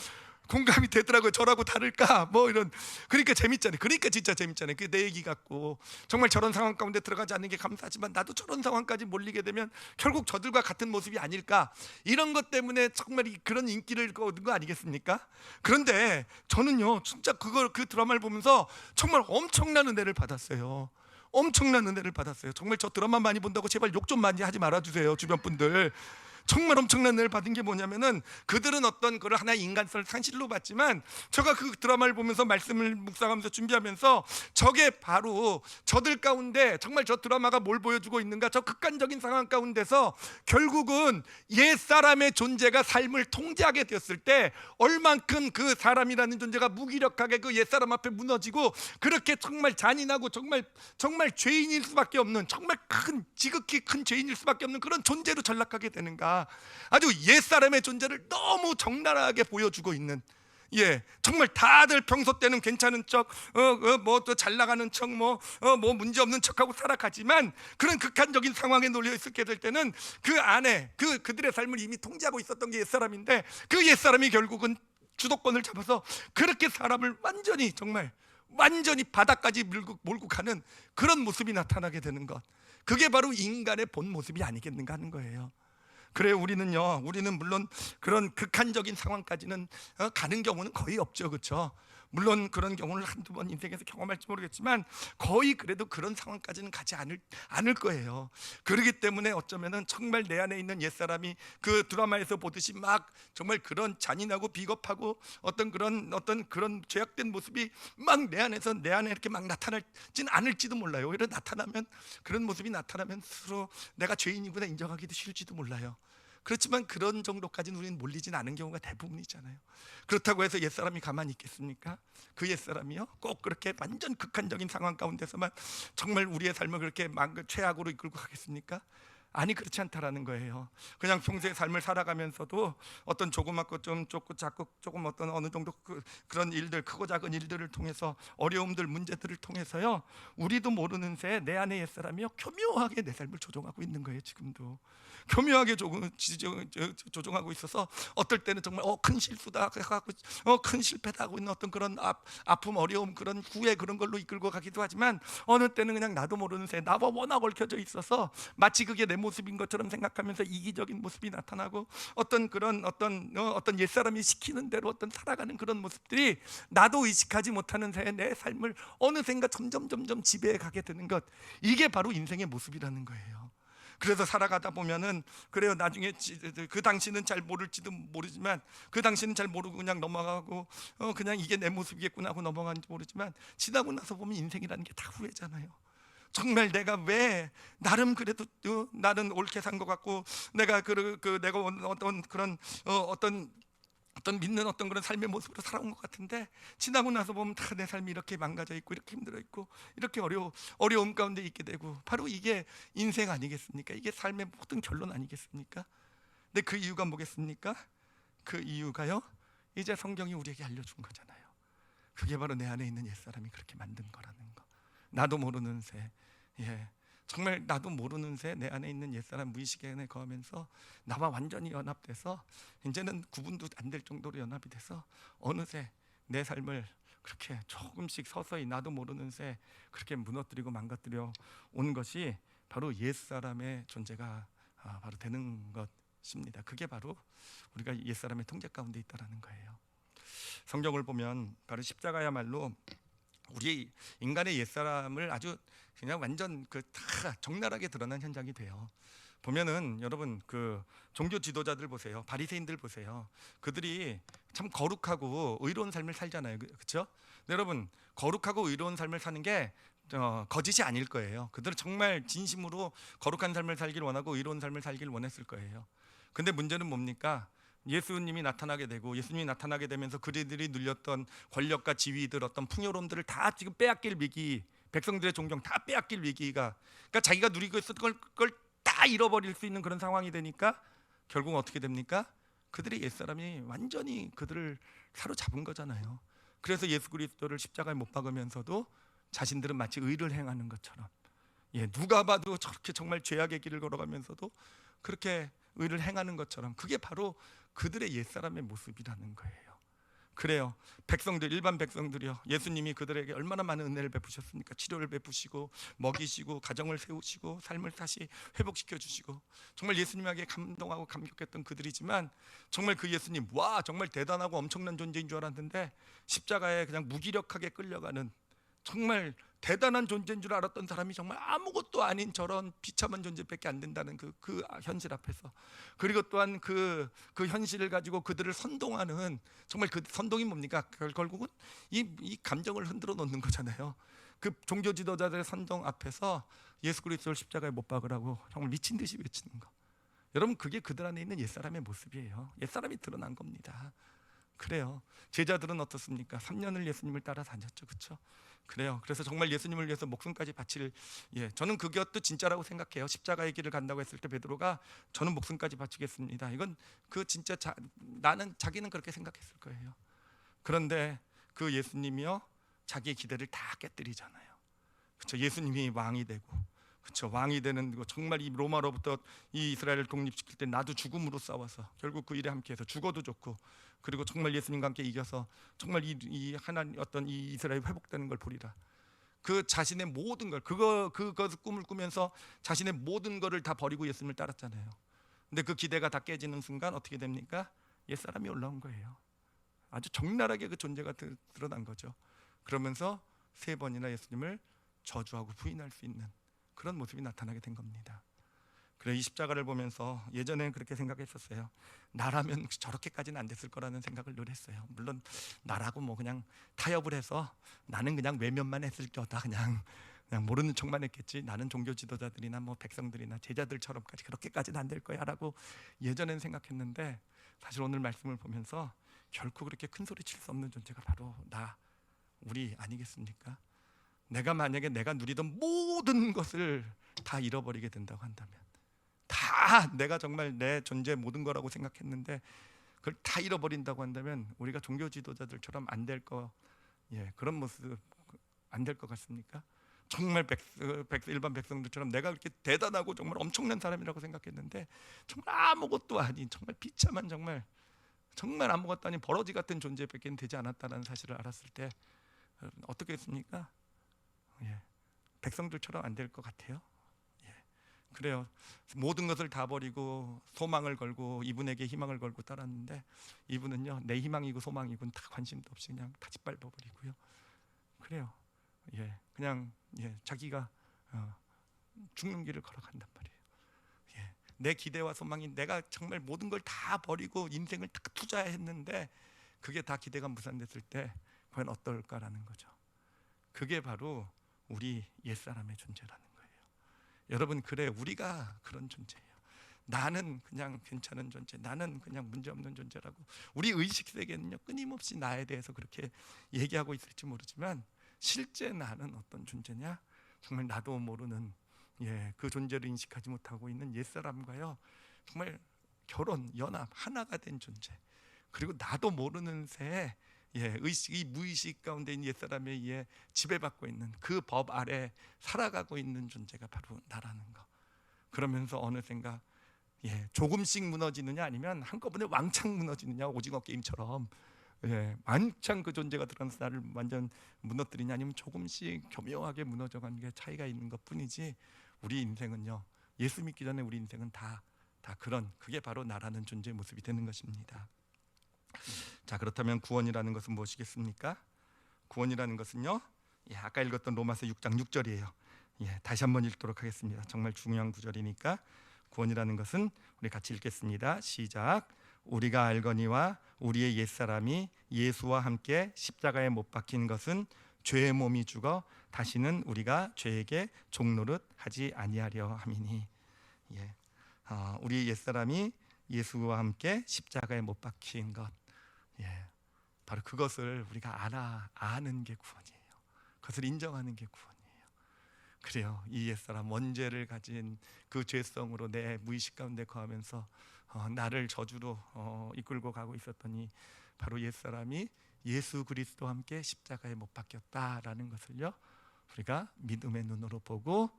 공감이 되더라고요. 저라고 다를까 뭐 이런. 그러니까 재밌잖아요. 그러니까 진짜 재밌잖아요. 그게 내 얘기 같고, 정말 저런 상황 가운데 들어가지 않는 게 감사하지만 나도 저런 상황까지 몰리게 되면 결국 저들과 같은 모습이 아닐까, 이런 것 때문에 정말 그런 인기를 얻은 거 아니겠습니까? 그런데 저는요 진짜 그 드라마를 보면서 정말 엄청난 은혜를 받았어요. 엄청난 은혜를 받았어요. 정말 저 드라마 많이 본다고 제발 욕 좀 많이 하지 말아주세요, 주변 분들. 정말 엄청난 은혜를 받은 게 뭐냐면은, 그들은 어떤 그걸 하나의 인간성을 상실로 봤지만, 제가 그 드라마를 보면서 말씀을 묵상하면서 준비하면서 저게 바로 저들 가운데 정말 저 드라마가 뭘 보여주고 있는가, 저 극단적인 상황 가운데서 결국은 옛사람의 존재가 삶을 통제하게 되었을 때 얼만큼 그 사람이라는 존재가 무기력하게 그 옛사람 앞에 무너지고, 그렇게 정말 잔인하고 정말 죄인일 수밖에 없는, 정말 지극히 큰 죄인일 수밖에 없는 그런 존재로 전락하게 되는가. 아주 옛사람의 존재를 너무 적나라하게 보여주고 있는, 정말 다들 평소 때는 괜찮은 척, 뭐 또 잘 나가는 척, 뭐 문제 없는 척하고 살아가지만, 그런 극한적인 상황에 놓여 있게 될 때는 그 안에 그들의 삶을 이미 통제하고 있었던 게 옛사람인데, 그 옛사람이 결국은 주도권을 잡아서 그렇게 사람을 완전히 바닥까지 몰고 가는 그런 모습이 나타나게 되는 것, 그게 바로 인간의 본 모습이 아니겠는가 하는 거예요. 그래, 우리는 물론 그런 극한적인 상황까지는 가는 경우는 거의 없죠, 그렇죠? 물론 그런 경우를 한두 번 인생에서 경험할지 모르겠지만 거의 그래도 그런 상황까지는 가지 않을 거예요. 그렇기 때문에 어쩌면은 정말 내 안에 있는 옛사람이 그 드라마에서 보듯이 막 정말 그런 잔인하고 비겁하고 어떤 그런 죄악된 모습이 막 내 안에 이렇게 막 나타나진 않을지도 몰라요. 오히려 그런 모습이 나타나면 스스로 내가 죄인이구나 인정하기도 싫을지도 몰라요. 그렇지만 그런 정도까지는 우리는 몰리진 않은 경우가 대부분이잖아요. 그렇다고 해서 옛사람이 가만히 있겠습니까? 그 옛사람이요 꼭 그렇게 완전 극한적인 상황 가운데서만 정말 우리의 삶을 그렇게 최악으로 이끌고 가겠습니까? 아니, 그렇지 않다라는 거예요. 그냥 평소의 삶을 살아가면서도 어떤 조그맣고 좀 작고 조금 어떤 어느 정도 그런 일들, 크고 작은 일들을 통해서, 어려움들, 문제들을 통해서요, 우리도 모르는 새에 내 안에 옛사람이요 교묘하게 내 삶을 조종하고 있는 거예요. 지금도 교묘하게 조종하고 있어서 어떨 때는 정말 큰 실수다 하고 큰 실패다 하고 있는 어떤 그런 아픔, 어려움, 그런 후회, 그런 걸로 이끌고 가기도 하지만, 어느 때는 그냥 나도 모르는 새 나와 워낙 얽혀져 있어서 마치 그게 내 모습인 것처럼 생각하면서 이기적인 모습이 나타나고, 어떤 그런 어떤 옛사람이 시키는 대로 어떤 살아가는 그런 모습들이 나도 의식하지 못하는 새에 내 삶을 어느샌가 점점 지배해 가게 되는 것, 이게 바로 인생의 모습이라는 거예요. 그래서 살아가다 보면은 그래요, 나중에 그 당시는 잘 모를지도 모르지만, 그 당시는 잘 모르고 그냥 넘어가고 그냥 이게 내 모습이겠구나 하고 넘어가는지 모르지만, 지나고 나서 보면 인생이라는 게 다 후회잖아요. 정말 내가 왜 나름 그래도 나는 옳게 산 것 같고, 내가 내가 어떤 그런 어떤 믿는 어떤 그런 삶의 모습으로 살아온 것 같은데, 지나고 나서 보면 다 내 삶이 이렇게 망가져 있고, 이렇게 힘들어 있고, 이렇게 어려움 가운데 있게 되고, 바로 이게 인생 아니겠습니까? 이게 삶의 모든 결론 아니겠습니까? 근데 그 이유가 뭐겠습니까? 그 이유가요, 이제 성경이 우리에게 알려준 거잖아요. 그게 바로 내 안에 있는 옛사람이 그렇게 만든 거라는 거. 나도 모르는 새, 정말 나도 모르는 새 내 안에 있는 옛사람 무의식에 거하면서 나와 완전히 연합돼서, 이제는 구분도 안 될 정도로 연합이 돼서 어느새 내 삶을 그렇게 조금씩 서서히 나도 모르는 새 그렇게 무너뜨리고 망가뜨려 온 것이 바로 옛사람의 존재가 바로 되는 것입니다. 그게 바로 우리가 옛사람의 통제 가운데 있다라는 거예요. 성경을 보면 바로 십자가야말로 우리 인간의 옛사람을 아주 그냥 완전 다 적나라하게 드러난 현장이 돼요. 보면은 여러분, 그 종교 지도자들 보세요. 바리새인들 보세요. 그들이 참 거룩하고 의로운 삶을 살잖아요. 그렇죠? 여러분, 거룩하고 의로운 삶을 사는 게 거짓이 아닐 거예요. 그들은 정말 진심으로 거룩한 삶을 살길 원하고 의로운 삶을 살길 원했을 거예요. 근데 문제는 뭡니까? 예수님이 나타나게 되고, 예수님이 나타나게 되면서 그들이 눌렸던 권력과 지위들, 어떤 풍요로움들을 다 지금 빼앗길 위기, 백성들의 존경 다 빼앗길 위기가, 그러니까 자기가 누리고 있었던 걸 다 잃어버릴 수 있는 그런 상황이 되니까 결국 어떻게 됩니까? 그들의 옛사람이 완전히 그들을 사로잡은 거잖아요. 그래서 예수 그리스도를 십자가에 못 박으면서도 자신들은 마치 의를 행하는 것처럼, 누가 봐도 저렇게 정말 죄악의 길을 걸어가면서도 그렇게 의를 행하는 것처럼, 그게 바로 그들의 옛사람의 모습이라는 거예요. 그래요. 백성들, 일반 백성들이요, 예수님이 그들에게 얼마나 많은 은혜를 베푸셨습니까? 치료를 베푸시고, 먹이시고, 가정을 세우시고, 삶을 다시 회복시켜 주시고, 정말 예수님에게 감동하고 감격했던 그들이지만, 정말 그 예수님, 와, 정말 대단하고 엄청난 존재인 줄 알았는데 십자가에 그냥 무기력하게 끌려가는, 정말 대단한 존재인 줄 알았던 사람이 정말 아무것도 아닌 저런 비참한 존재밖에 안 된다는 그 현실 앞에서, 그리고 또한 그 현실을 가지고 그들을 선동하는, 정말 그 선동이 뭡니까? 결국은 이 감정을 흔들어 놓는 거잖아요. 그 종교 지도자들의 선동 앞에서 예수 그리스도를 십자가에 못 박으라고 정말 미친 듯이 외치는 거. 여러분, 그게 그들 안에 있는 옛사람의 모습이에요. 옛사람이 드러난 겁니다. 그래요. 제자들은 어떻습니까? 3년을 예수님을 따라 다녔죠. 그렇죠? 그래요. 그래서 정말 예수님을 위해서 목숨까지 바칠, 저는 그것도 진짜라고 생각해요. 십자가의 길을 간다고 했을 때 베드로가 저는 목숨까지 바치겠습니다, 이건 진짜 나는 자기는 그렇게 생각했을 거예요. 그런데 그 예수님이요, 자기의 기대를 다 깨뜨리잖아요. 그렇죠? 예수님이 왕이 되고, 그렇죠, 왕이 되는 거, 정말 이 로마로부터 이 이스라엘을 독립시킬 때 나도 죽음으로 싸워서 결국 그 일에 함께해서 죽어도 좋고, 그리고 정말 예수님과 함께 이겨서 정말 이 하나님 어떤 이 이스라엘이 회복되는 걸 보리라. 그 자신의 모든 걸 그것을 꿈을 꾸면서 자신의 모든 것을 다 버리고 예수님을 따랐잖아요. 근데 그 기대가 다 깨지는 순간 어떻게 됩니까? 옛사람이 올라온 거예요. 아주 적나라하게 그 존재가 드러난 거죠. 그러면서 3번이나 예수님을 저주하고 부인할 수 있는 그런 모습이 나타나게 된 겁니다. 그래, 이 십자가를 보면서 예전에는 그렇게 생각했었어요. 나라면 저렇게까지는 안 됐을 거라는 생각을 늘 했어요. 물론 나라고 뭐 그냥 타협을 해서 나는 그냥 외면만 했을 거다, 그냥 그냥 모르는 척만 했겠지. 나는 종교 지도자들이나 뭐 백성들이나 제자들처럼까지 그렇게까지는 안 될 거야라고 예전엔 생각했는데, 사실 오늘 말씀을 보면서 결코 그렇게 큰 소리 칠 수 없는 존재가 바로 우리 아니겠습니까? 내가 만약에 내가 누리던 모든 것을 다 잃어버리게 된다고 한다면, 다 내가 정말 내 존재 모든 거라고 생각했는데 그걸 다 잃어버린다고 한다면, 우리가 종교 지도자들처럼 안 될 거, 그런 모습 안 될 것 같습니까? 정말 일반 백성들처럼 내가 그렇게 대단하고 정말 엄청난 사람이라고 생각했는데 정말 아무것도 아닌, 정말 비참한, 정말 아무것도 아닌 버러지 같은 존재밖에 되지 않았다는 사실을 알았을 때 여러분 어떻게 했습니까? 백성들처럼 안 될 것 같아요. 그래요. 모든 것을 다 버리고 소망을 걸고 이분에게 희망을 걸고 따랐는데, 이분은요, 내 희망이고 소망이고 다 관심도 없이 그냥 다 짓밟아 버리고요. 그래요. 그냥 자기가 죽는 길을 걸어간단 말이에요. 내 기대와 소망이, 내가 정말 모든 걸 다 버리고 인생을 다 투자했는데 그게 다 기대가 무산됐을 때 과연 어떨까라는 거죠. 그게 바로 우리 옛사람의 존재라는 거예요. 여러분, 그래, 우리가 그런 존재예요. 나는 그냥 괜찮은 존재, 나는 그냥 문제없는 존재라고 우리 의식 세계는요, 끊임없이 나에 대해서 그렇게 얘기하고 있을지 모르지만, 실제 나는 어떤 존재냐? 정말 나도 모르는, 그 존재를 인식하지 못하고 있는 옛사람과요, 정말 결혼, 연합, 하나가 된 존재. 그리고 나도 모르는 새에 의식이 무의식 가운데 있는 옛사람에 의해 지배받고 있는 그 법 아래 살아가고 있는 존재가 바로 나라는 거. 그러면서 어느샌가 조금씩 무너지느냐, 아니면 한꺼번에 왕창 무너지느냐, 오징어 게임처럼 왕창 그 존재가 드러나서 나를 완전 무너뜨리냐, 아니면 조금씩 교묘하게 무너져가는 게 차이가 있는 것뿐이지, 우리 인생은요, 예수 믿기 전에 우리 인생은 다 그런, 그게 바로 나라는 존재의 모습이 되는 것입니다. 자, 그렇다면 구원이라는 것은 무엇이겠습니까? 구원이라는 것은요, 아까 읽었던 로마서 6장 6절이에요. 다시 한번 읽도록 하겠습니다. 정말 중요한 구절이니까. 구원이라는 것은 우리 같이 읽겠습니다. 시작. 우리가 알거니와 우리의 옛사람이 예수와 함께 십자가에 못 박힌 것은 죄의 몸이 죽어 다시는 우리가 죄에게 종노릇 하지 아니하려 함이니. 우리의 옛사람이 예수와 함께 십자가에 못 박힌 것, 바로 그것을 우리가 아는 게 구원이에요. 그것을 인정하는 게 구원이에요. 그래요. 이 옛사람, 원죄를 가진 그 죄성으로 내 무의식 가운데 거하면서 나를 저주로 이끌고 가고 있었더니, 바로 옛사람이 예수 그리스도와 함께 십자가에 못 박혔다라는 것을요, 우리가 믿음의 눈으로 보고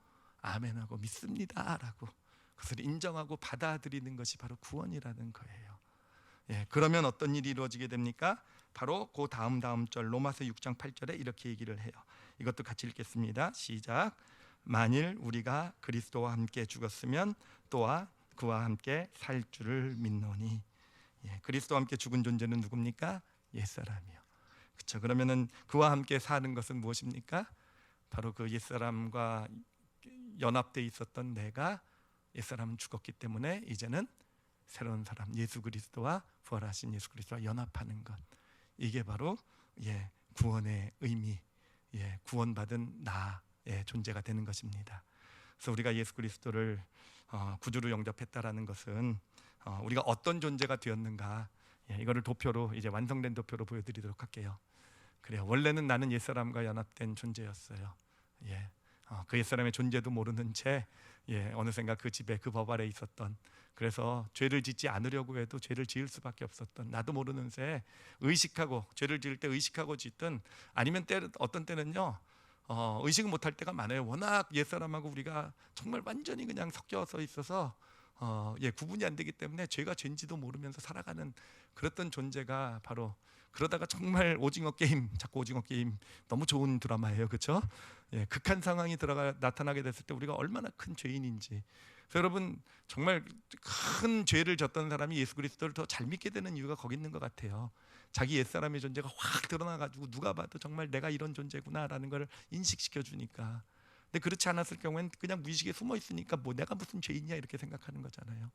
아멘하고 믿습니다라고 그것을 인정하고 받아들이는 것이 바로 구원이라는 거예요. 그러면 어떤 일이 이루어지게 됩니까? 바로 그 다음 절 로마서 6장 8절에 이렇게 얘기를 해요. 이것도 같이 읽겠습니다. 시작. 만일 우리가 그리스도와 함께 죽었으면 또한 그와 함께 살 줄을 믿노니. 그리스도와 함께 죽은 존재는 누굽니까? 옛사람이요. 그렇죠. 그러면은 그와 함께 사는 것은 무엇입니까? 바로 그 옛사람과 연합되어 있었던 내가, 옛사람은 죽었기 때문에 이제는 새로운 사람, 예수 그리스도와 부활하신 예수 그리스도와 연합하는 것. 이게 바로 구원의 의미, 구원받은 나의 존재가 되는 것입니다. 그래서 우리가 예수 그리스도를 구주로 영접했다라는 것은 우리가 어떤 존재가 되었는가, 이거를 도표로, 이제 완성된 도표로 보여드리도록 할게요. 그래요. 원래는 나는 옛사람과 연합된 존재였어요. 그 옛사람의 존재도 모르는 채 어느샌가 그 집에, 그 법 아래 있었던, 그래서 죄를 짓지 않으려고 해도 죄를 지을 수밖에 없었던, 나도 모르는 새 의식하고, 죄를 지을 때 의식하고 짓든, 아니면 어떤 때는요 의식을 못할 때가 많아요. 워낙 옛사람하고 우리가 정말 완전히 그냥 섞여서 있어서 구분이 안 되기 때문에 죄가 죄인지도 모르면서 살아가는 그랬던 존재가 바로, 그러다가 정말 오징어 게임, 자꾸 오징어 게임 너무 좋은 드라마예요, 그렇죠? 극한 상황이 나타나게 됐을 때 우리가 얼마나 큰 죄인인지. 그래서 여러분, 정말 큰 죄를 졌던 사람이 예수 그리스도를 더 잘 믿게 되는 이유가 거기 있는 것 같아요. 자기 옛사람의 존재가 확 드러나가지고 누가 봐도 정말 내가 이런 존재구나라는 걸 인식시켜 주니까. 근데 그렇지 않았을 경우엔 그냥 무의식에 숨어 있으니까 뭐 내가 무슨 죄인이야 이렇게 생각하는 거잖아요.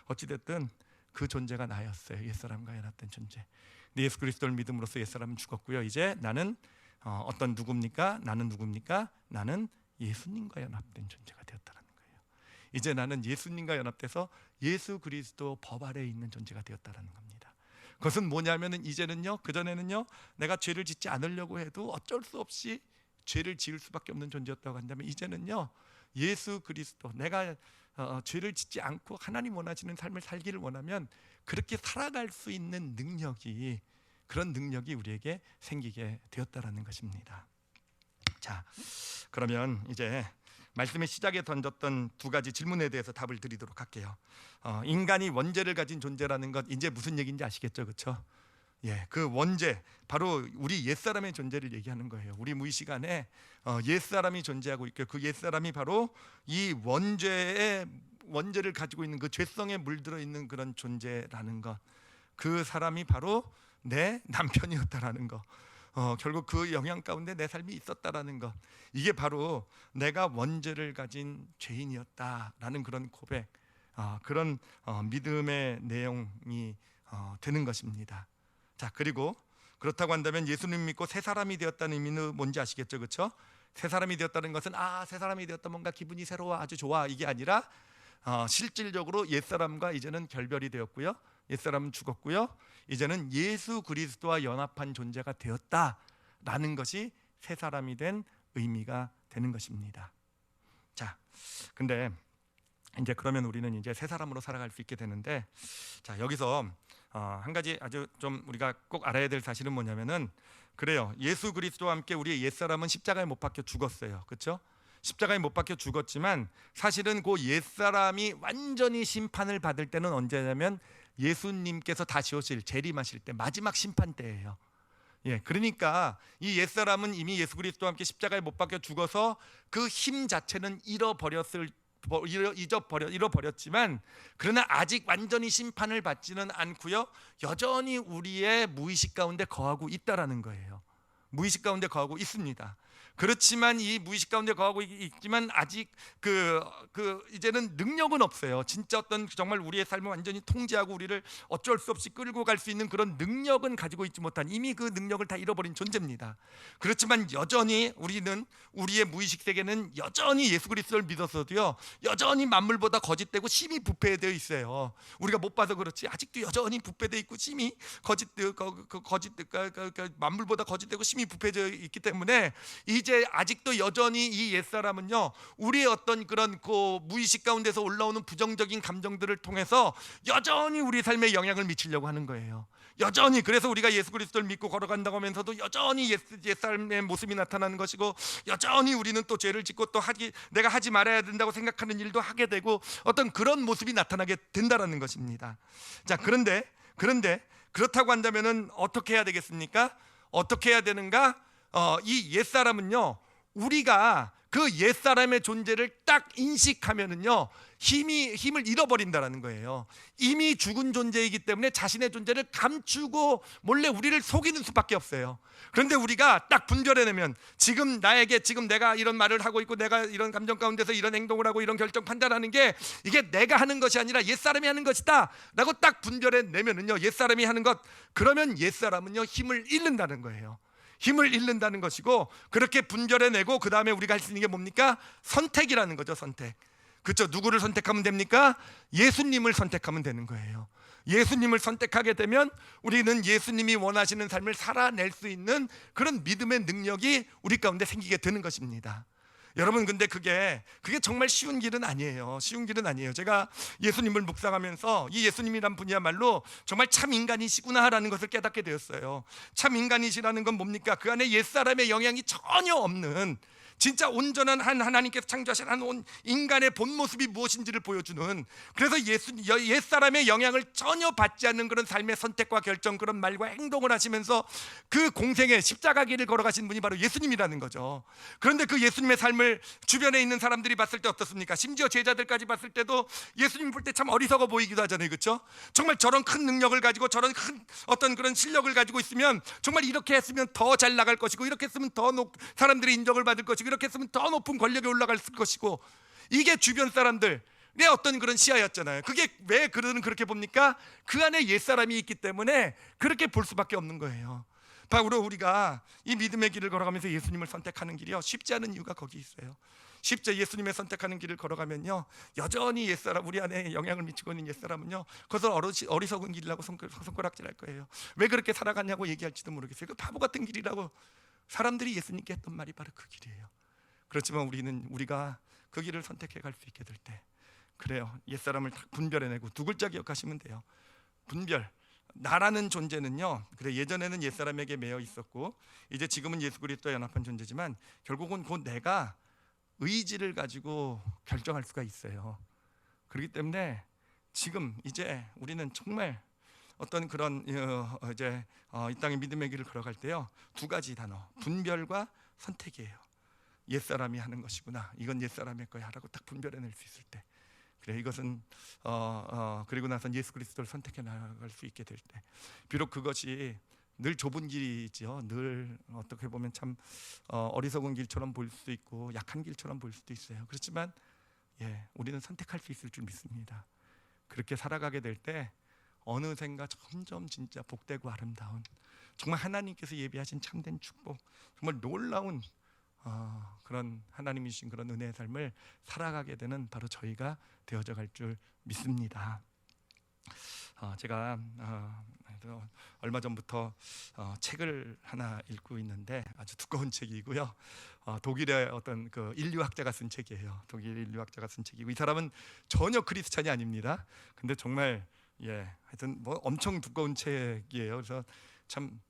어찌됐든 그 존재가 나였어요. 옛사람과 연합된 존재. 근데 예수 그리스도를 믿음으로써 옛사람은 죽었고요. 이제 나는 어떤 누굽니까? 나는 누굽니까? 나는 예수님과 연합된 존재가 되었다는 거예요. 이제 나는 예수님과 연합돼서 예수 그리스도 법 아래에 있는 존재가 되었다는 겁니다. 그것은 뭐냐면은 이제는요, 그전에는요 내가 죄를 짓지 않으려고 해도 어쩔 수 없이 죄를 지을 수밖에 없는 존재였다고 한다면, 이제는요 예수 그리스도, 내가 죄를 짓지 않고 하나님 원하시는 삶을 살기를 원하면 그렇게 살아갈 수 있는 능력이, 그런 능력이 우리에게 생기게 되었다라는 것입니다. 자, 그러면 이제 말씀의 시작에 던졌던 두 가지 질문에 대해서 답을 드리도록 할게요. 인간이 원죄를 가진 존재라는 것, 이제 무슨 얘기인지 아시겠죠, 그렇죠? 예, 그 원죄, 바로 우리 옛사람의 존재를 얘기하는 거예요. 우리 무의식 안에 옛사람이 존재하고 있고, 그 옛사람이 바로 이 원죄를 가지고 있는 그 죄성에 물들어 있는 그런 존재라는 것, 그 사람이 바로 내 남편이었다라는 것, 결국 그 영향 가운데 내 삶이 있었다라는 것, 이게 바로 내가 원죄를 가진 죄인이었다라는 그런 고백, 그런 믿음의 내용이 되는 것입니다. 자, 그리고 그렇다고 한다면 예수님 믿고 새 사람이 되었다는 의미는 뭔지 아시겠죠, 그렇죠? 새 사람이 되었다는 것은 새 사람이 되었다, 뭔가 기분이 새로워, 아주 좋아, 이게 아니라 실질적으로 옛사람과 이제는 결별이 되었고요, 옛사람은 죽었고요, 이제는 예수 그리스도와 연합한 존재가 되었다라는 것이 새 사람이 된 의미가 되는 것입니다. 자, 근데 이제 그러면 우리는 이제 새 사람으로 살아갈 수 있게 되는데, 자, 여기서 한 가지 아주 좀 우리가 꼭 알아야 될 사실은 뭐냐면은, 그래요, 예수 그리스도와 함께 우리의 옛사람은 십자가에 못 박혀 죽었어요, 그렇죠? 십자가에 못 박혀 죽었지만 사실은 그 옛사람이 완전히 심판을 받을 때는 언제냐면 예수님께서 다시 오실, 재림하실 때, 마지막 심판 때예요. 예, 그러니까 이 옛사람은 이미 예수 그리스도와 함께 십자가에 못 박혀 죽어서 그 힘 자체는 잃어버렸지만, 그러나 아직 완전히 심판을 받지는 않고요, 여전히 우리의 무의식 가운데 거하고 있다라는 거예요. 무의식 가운데 거하고 있습니다. 그렇지만 이 무의식 가운데 거하고 있지만 아직 이제는 능력은 없어요. 진짜 어떤 정말 우리의 삶을 완전히 통제하고 우리를 어쩔 수 없이 끌고 갈 수 있는 그런 능력은 가지고 있지 못한, 이미 그 능력을 다 잃어버린 존재입니다. 그렇지만 여전히 우리는, 우리의 무의식 세계는 여전히 예수 그리스도를 믿어서도요, 여전히 만물보다 거짓되고 심히 부패되어 있어요. 우리가 못 봐서 그렇지 아직도 여전히 부패되어 있고 심히 만물보다 거짓되고 심히 부패되어 있기 때문에, 이제 아직도 여전히 이 옛사람은요, 우리의 어떤 그런 그 무의식 가운데서 올라오는 부정적인 감정들을 통해서 여전히 우리 삶에 영향을 미치려고 하는 거예요. 여전히. 그래서 우리가 예수 그리스도를 믿고 걸어간다고 하면서도 여전히 옛사람의 모습이 나타나는 것이고, 여전히 우리는 또 죄를 짓고 또 내가 하지 말아야 된다고 생각하는 일도 하게 되고, 어떤 그런 모습이 나타나게 된다라는 것입니다. 자, 그런데 그렇다고 한다면은 어떻게 해야 되겠습니까? 어떻게 해야 되는가? 이 옛사람은요, 우리가 그 옛사람의 존재를 딱 인식하면은요, 힘을 잃어버린다라는 거예요. 이미 죽은 존재이기 때문에 자신의 존재를 감추고 몰래 우리를 속이는 수밖에 없어요. 그런데 우리가 딱 분별해내면, 지금 내가 이런 말을 하고 있고, 내가 이런 감정 가운데서 이런 행동을 하고 이런 결정 판단하는 게 이게 내가 하는 것이 아니라 옛사람이 하는 것이다 라고 딱 분별해내면은요, 옛사람이 하는 것, 그러면 옛사람은요 힘을 잃는다는 거예요. 힘을 잃는다는 것이고, 그렇게 분별해내고 그 다음에 우리가 할 수 있는 게 뭡니까? 선택이라는 거죠. 선택. 그렇죠? 누구를 선택하면 됩니까? 예수님을 선택하면 되는 거예요. 예수님을 선택하게 되면 우리는 예수님이 원하시는 삶을 살아낼 수 있는 그런 믿음의 능력이 우리 가운데 생기게 되는 것입니다. 여러분, 근데 그게 정말 쉬운 길은 아니에요. 쉬운 길은 아니에요. 제가 예수님을 묵상하면서 이 예수님이란 분이야말로 정말 참 인간이시구나라는 것을 깨닫게 되었어요. 참 인간이시라는 건 뭡니까? 그 안에 옛사람의 영향이 전혀 없는, 진짜 온전한 한 하나님께서 창조하신 한 인간의 본 모습이 무엇인지를 보여주는, 그래서 옛사람의 영향을 전혀 받지 않는 그런 삶의 선택과 결정, 그런 말과 행동을 하시면서 그 공생의 십자가 길을 걸어가신 분이 바로 예수님이라는 거죠. 그런데 그 예수님의 삶을 주변에 있는 사람들이 봤을 때 어떻습니까? 심지어 제자들까지 봤을 때도 예수님 볼 때 참 어리석어 보이기도 하잖아요, 그렇죠? 정말 저런 큰 능력을 가지고, 저런 큰 어떤 그런 실력을 가지고 있으면 정말 이렇게 했으면 더 잘 나갈 것이고, 이렇게 했으면 더 사람들이 인정을 받을 것이고, 이렇게 했으면 더 높은 권력에 올라갈 것이고, 이게 주변 사람들의 어떤 그런 시야였잖아요. 그게 왜 그렇게 봅니까? 그 안에 옛사람이 있기 때문에 그렇게 볼 수밖에 없는 거예요. 바로 우리가 이 믿음의 길을 걸어가면서 예수님을 선택하는 길이요, 쉽지 않은 이유가 거기 있어요. 십자 예수님의 선택하는 길을 걸어가면요, 여전히 옛사람, 우리 안에 영향을 미치고 있는 옛사람은요, 그것을 어리석은 길이라고 손가락질할 거예요. 왜 그렇게 살아갔냐고 얘기할지도 모르겠어요. 그 바보 같은 길이라고 사람들이 예수님께 했던 말이 바로 그 길이에요. 그렇지만 우리가 그 길을 선택해 갈 수 있게 될 때, 그래요, 옛사람을 딱 분별해내고 두 글자 기억하시면 돼요. 분별. 나라는 존재는요, 그래, 예전에는 옛사람에게 매여 있었고 이제 지금은 예수 그리스도와 연합한 존재지만 결국은 그 내가 의지를 가지고 결정할 수가 있어요. 그렇기 때문에 지금 이제 우리는 정말 어떤 그런 이제 이 땅의 믿음의 길을 걸어갈 때요, 두 가지 단어, 분별과 선택이에요. 옛사람이 하는 것이구나, 이건 옛사람의 거야 라고 딱 분별해낼 수 있을 때, 그래, 이것은 그리고 나선 예수 그리스도를 선택해 나갈 수 있게 될 때, 비록 그것이 늘 좁은 길이지요. 늘 어떻게 보면 참 어리석은 길처럼 보일 수도 있고 약한 길처럼 보일 수도 있어요. 그렇지만 우리는 선택할 수 있을 줄 믿습니다. 그렇게 살아가게 될 때 어느샌가 점점 진짜 복되고 아름다운, 정말 하나님께서 예비하신 참된 축복, 정말 놀라운 그런 하나님이 주신 그런 은혜의 삶을 살아가게 되는 바로 저희가 되어져 갈 줄 믿습니다. 제가 얼마 전부터 책을 하나 읽고 있는데 아주 두꺼운 책이고요. 독일의 어떤 그 인류학자가 쓴 책이에요. 독일 인류학자가 쓴 책이고, 이 사람은 전혀 크리스찬이 아닙니다. 근데 정말 하여튼 뭐 엄청 두꺼운 책이에요. 그래서 참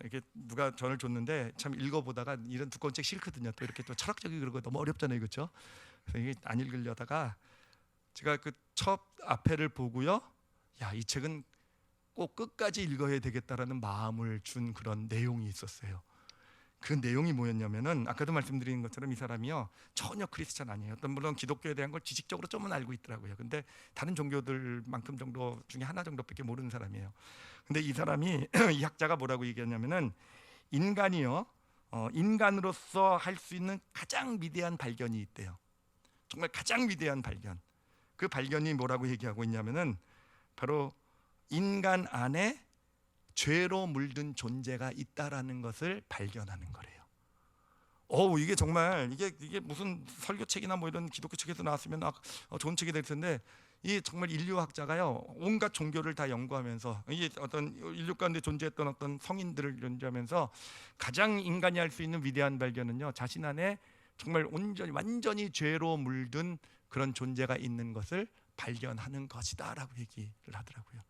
이게 누가 전을 줬는데 참 읽어보다가 이런 두꺼운 책 싫거든요. 또 이렇게 또 철학적이고 그러고 너무 어렵잖아요, 그렇죠? 그래서 이게 안 읽으려다가 제가 그 첫 앞에를 보고요, 이 책은 꼭 끝까지 읽어야 되겠다라는 마음을 준 그런 내용이 있었어요. 그 내용이 뭐였냐면은, 아까도 말씀드린 것처럼 이 사람이요 전혀 크리스찬 아니에요. 물론 기독교에 대한 걸 지식적으로 좀은 알고 있더라고요. 근데 다른 종교들만큼 정도 중에 하나 정도밖에 모르는 사람이에요. 근데 이 사람이 이 학자가 뭐라고 얘기했냐면은, 인간이요 인간으로서 할 수 있는 가장 위대한 발견이 있대요. 정말 가장 위대한 발견. 그 발견이 뭐라고 얘기하고 있냐면은 바로 인간 안에 죄로 물든 존재가 있다라는 것을 발견하는 거래요. 이게 정말 이게 무슨 설교책이나 뭐 이런 기독교 책에서 나왔으면 좋은 책이 될 텐데, 이 정말 인류학자가요 온갖 종교를 다 연구하면서 이 어떤 인류 가운데 존재했던 어떤 성인들을 연구하면서 가장 인간이 할 수 있는 위대한 발견은요, 자신 안에 정말 완전히 죄로 물든 그런 존재가 있는 것을 발견하는 것이다라고 얘기를 하더라고요.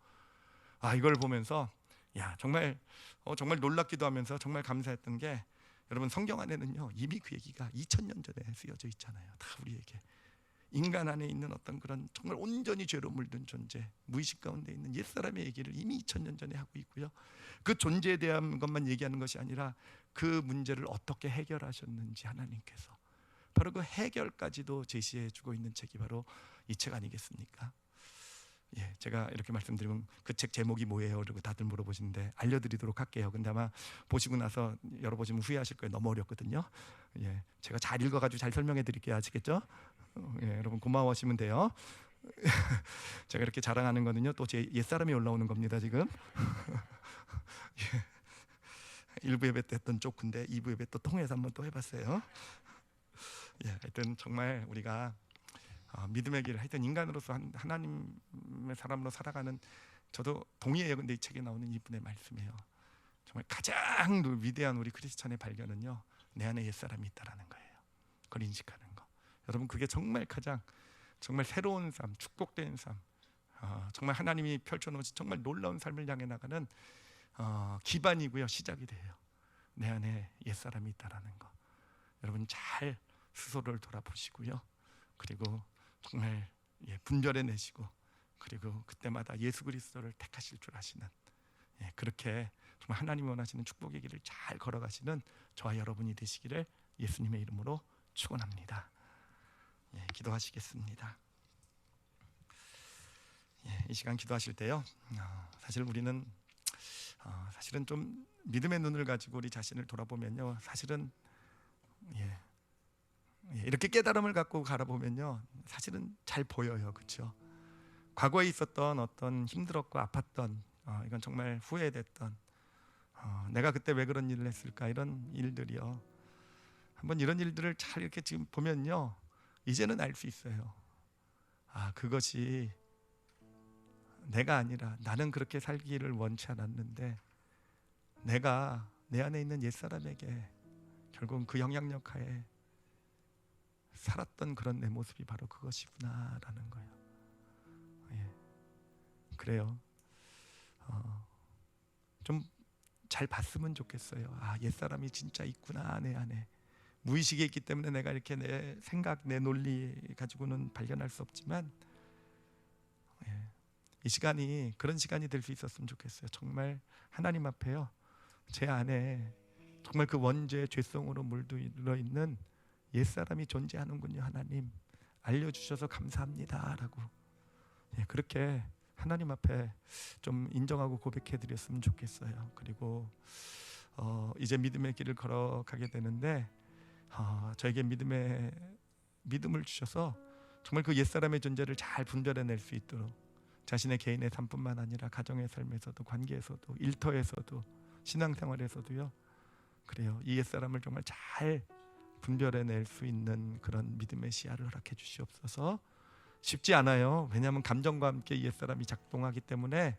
이걸 보면서 정말 놀랍기도 하면서 정말 감사했던 게, 여러분 성경 안에는요 이미 그 얘기가 2000년 전에 쓰여져 있잖아요. 다 우리에게 인간 안에 있는 어떤 그런 정말 온전히 죄로 물든 존재, 무의식 가운데 있는 옛사람의 얘기를 이미 2000년 전에 하고 있고요. 그 존재에 대한 것만 얘기하는 것이 아니라 그 문제를 어떻게 해결하셨는지 하나님께서 바로 그 해결까지도 제시해 주고 있는 책이 바로 이 책 아니겠습니까? 제가 이렇게 말씀드리면 그 책 제목이 뭐예요? 그리고 다들 물어보시는데 알려드리도록 할게요. 근데 아마 보시고 나서 열어보시면 후회하실 거예요. 너무 어렵거든요. 제가 잘 읽어가지고 잘 설명해 드릴게요. 아시겠죠? 여러분 고마워하시면 돼요. 제가 이렇게 자랑하는 거는요 또 제 옛사람이 올라오는 겁니다 지금. 1부 예배 때 했던 조크인데 2부 예배 또 통해서 한번 또 해봤어요. 하여튼 정말 우리가 믿음의 길을, 하여튼 인간으로서 하나님의 사람으로 살아가는, 저도 동의해요. 근데 이 책에 나오는 이분의 말씀이에요. 정말 가장 위대한 우리 크리스찬의 발견은요 내 안에 옛사람이 있다라는 거예요. 그걸 인식하는 거. 여러분 그게 정말 가장 정말 새로운 삶, 축복된 삶, 정말 하나님이 펼쳐놓으신 정말 놀라운 삶을 향해 나가는 기반이고요, 시작이 돼요. 내 안에 옛사람이 있다라는 거. 여러분 잘 스스로를 돌아보시고요, 그리고 정말 분별해내시고, 그리고 그때마다 예수 그리스도를 택하실 줄 아시는, 그렇게 정말 하나님이 원하시는 축복의 길을 잘 걸어가시는 저와 여러분이 되시기를 예수님의 이름으로 축원합니다. 기도하시겠습니다. 이 시간 기도하실 때요, 사실 우리는 사실은 좀 믿음의 눈을 가지고 우리 자신을 돌아보면요, 사실은 이렇게 깨달음을 갖고 바라보면요 사실은 잘 보여요, 그렇죠? 과거에 있었던 어떤 힘들었고 아팠던 이건 정말 후회됐던 내가 그때 왜 그런 일을 했을까, 이런 일들이요 한번 이런 일들을 잘 이렇게 지금 보면요, 이제는 알 수 있어요. 아, 그것이 내가 아니라, 나는 그렇게 살기를 원치 않았는데 내가 내 안에 있는 옛사람에게 결국은 그 영향력 하에 살았던 그런 내 모습이 바로 그것이구나라는 거예요. 예. 그래요. 좀 잘 봤으면 좋겠어요. 아, 옛사람이 진짜 있구나 내 안에. 무의식에 있기 때문에 내가 이렇게 내 생각, 내 논리 가지고는 발견할 수 없지만, 예, 이 시간이 그런 시간이 될 수 있었으면 좋겠어요. 정말 하나님 앞에요, 제 안에 정말 그 원죄의 죄성으로 물들어 있는 옛사람이 존재하는군요. 하나님 알려주셔서 감사합니다 라고, 예, 그렇게 하나님 앞에 좀 인정하고 고백해 드렸으면 좋겠어요. 그리고 이제 믿음의 길을 걸어가게 되는데, 저에게 믿음을 주셔서 정말 그 옛사람의 존재를 잘 분별해낼 수 있도록, 자신의 개인의 삶뿐만 아니라 가정의 삶에서도, 관계에서도, 일터에서도, 신앙생활에서도요, 그래요, 이 옛사람을 정말 잘 분별해낼 수 있는 그런 믿음의 시야를 허락해 주시옵소서. 쉽지 않아요. 왜냐하면 감정과 함께 이 옛사람이 작동하기 때문에,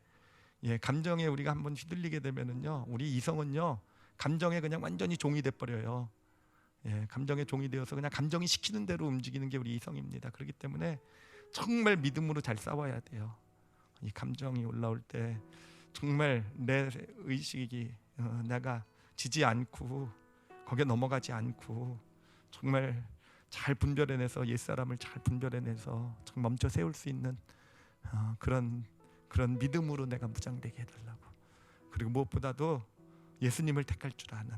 예, 감정에 우리가 한번 휘둘리게 되면은요, 우리 이성은요, 감정에 그냥 완전히 종이 돼 버려요. 예, 감정의 종이 되어서 그냥 감정이 시키는 대로 움직이는 게 우리 이성입니다. 그렇기 때문에 정말 믿음으로 잘 싸워야 돼요. 이 감정이 올라올 때 정말 내 의식이 내가 지지 않고 거기에 넘어가지 않고 정말 잘 분별해내서, 옛사람을 잘 분별해내서 좀 멈춰 세울 수 있는 그런 믿음으로 내가 무장되게 해달라고. 그리고 무엇보다도 예수님을 택할 줄 아는,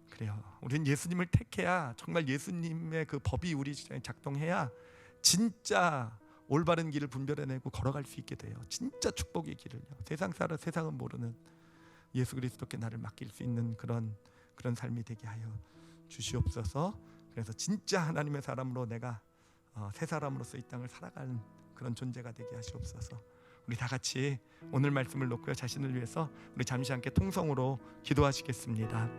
그래요, 우리는 예수님을 택해야, 정말 예수님의 그 법이 우리 시장에 작동해야 진짜 올바른 길을 분별해내고 걸어갈 수 있게 돼요. 진짜 축복의 길을요. 세상은 모르는 예수 그리스도께 나를 맡길 수 있는 그런 삶이 되게 하여 주시옵소서. 그래서 진짜 하나님의 사람으로 내가 새 사람으로서 이 땅을 살아가는 그런 존재가 되게 하시옵소서. 우리 다 같이 오늘 말씀을 놓고요, 자신을 위해서 우리 잠시 함께 통성으로 기도하시겠습니다.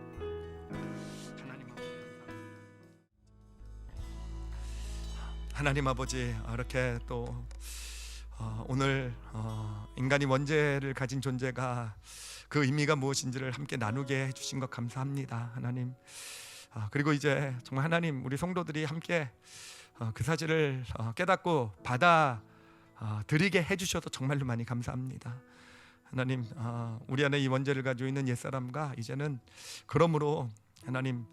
하나님 아버지, 이렇게 또 오늘 인간이 원죄를 가진 존재가 그 의미가 무엇인지를 함께 나누게 해주신 것 감사합니다. 하나님, 그리고 이제 정말 하나님, 우리 성도들이 함께 그 사실을 깨닫고 받아 드리게 해주셔서 정말로 많이 감사합니다. 하나님, 우리 안에 이 원죄를 가지고 있는 옛사람과 이제는 그러므로 하나님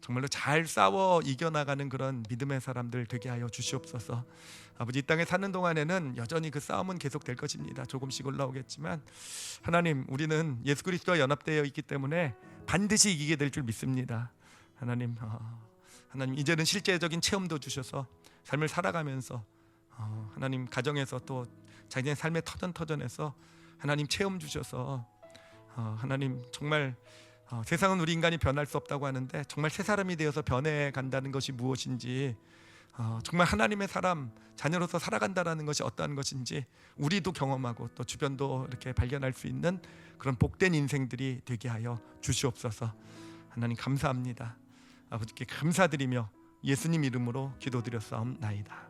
정말로 잘 싸워 이겨나가는 그런 믿음의 사람들 되게 하여 주시옵소서. 아버지, 이 땅에 사는 동안에는 여전히 그 싸움은 계속될 것입니다. 조금씩 올라오겠지만 하나님, 우리는 예수 그리스도와 연합되어 있기 때문에 반드시 이기게 될 줄 믿습니다. 하나님, 이제는 실제적인 체험도 주셔서 삶을 살아가면서 하나님 가정에서 또 자기의 삶의 터전에서 하나님 체험 주셔서 하나님 정말 세상은 우리 인간이 변할 수 없다고 하는데 정말 새 사람이 되어서 변해 간다는 것이 무엇인지, 정말 하나님의 사람 자녀로서 살아간다는 것이 어떠한 것인지 우리도 경험하고 또 주변도 이렇게 발견할 수 있는 그런 복된 인생들이 되게 하여 주시옵소서. 하나님 감사합니다. 아버지께 감사드리며 예수님 이름으로 기도드렸사옵나이다.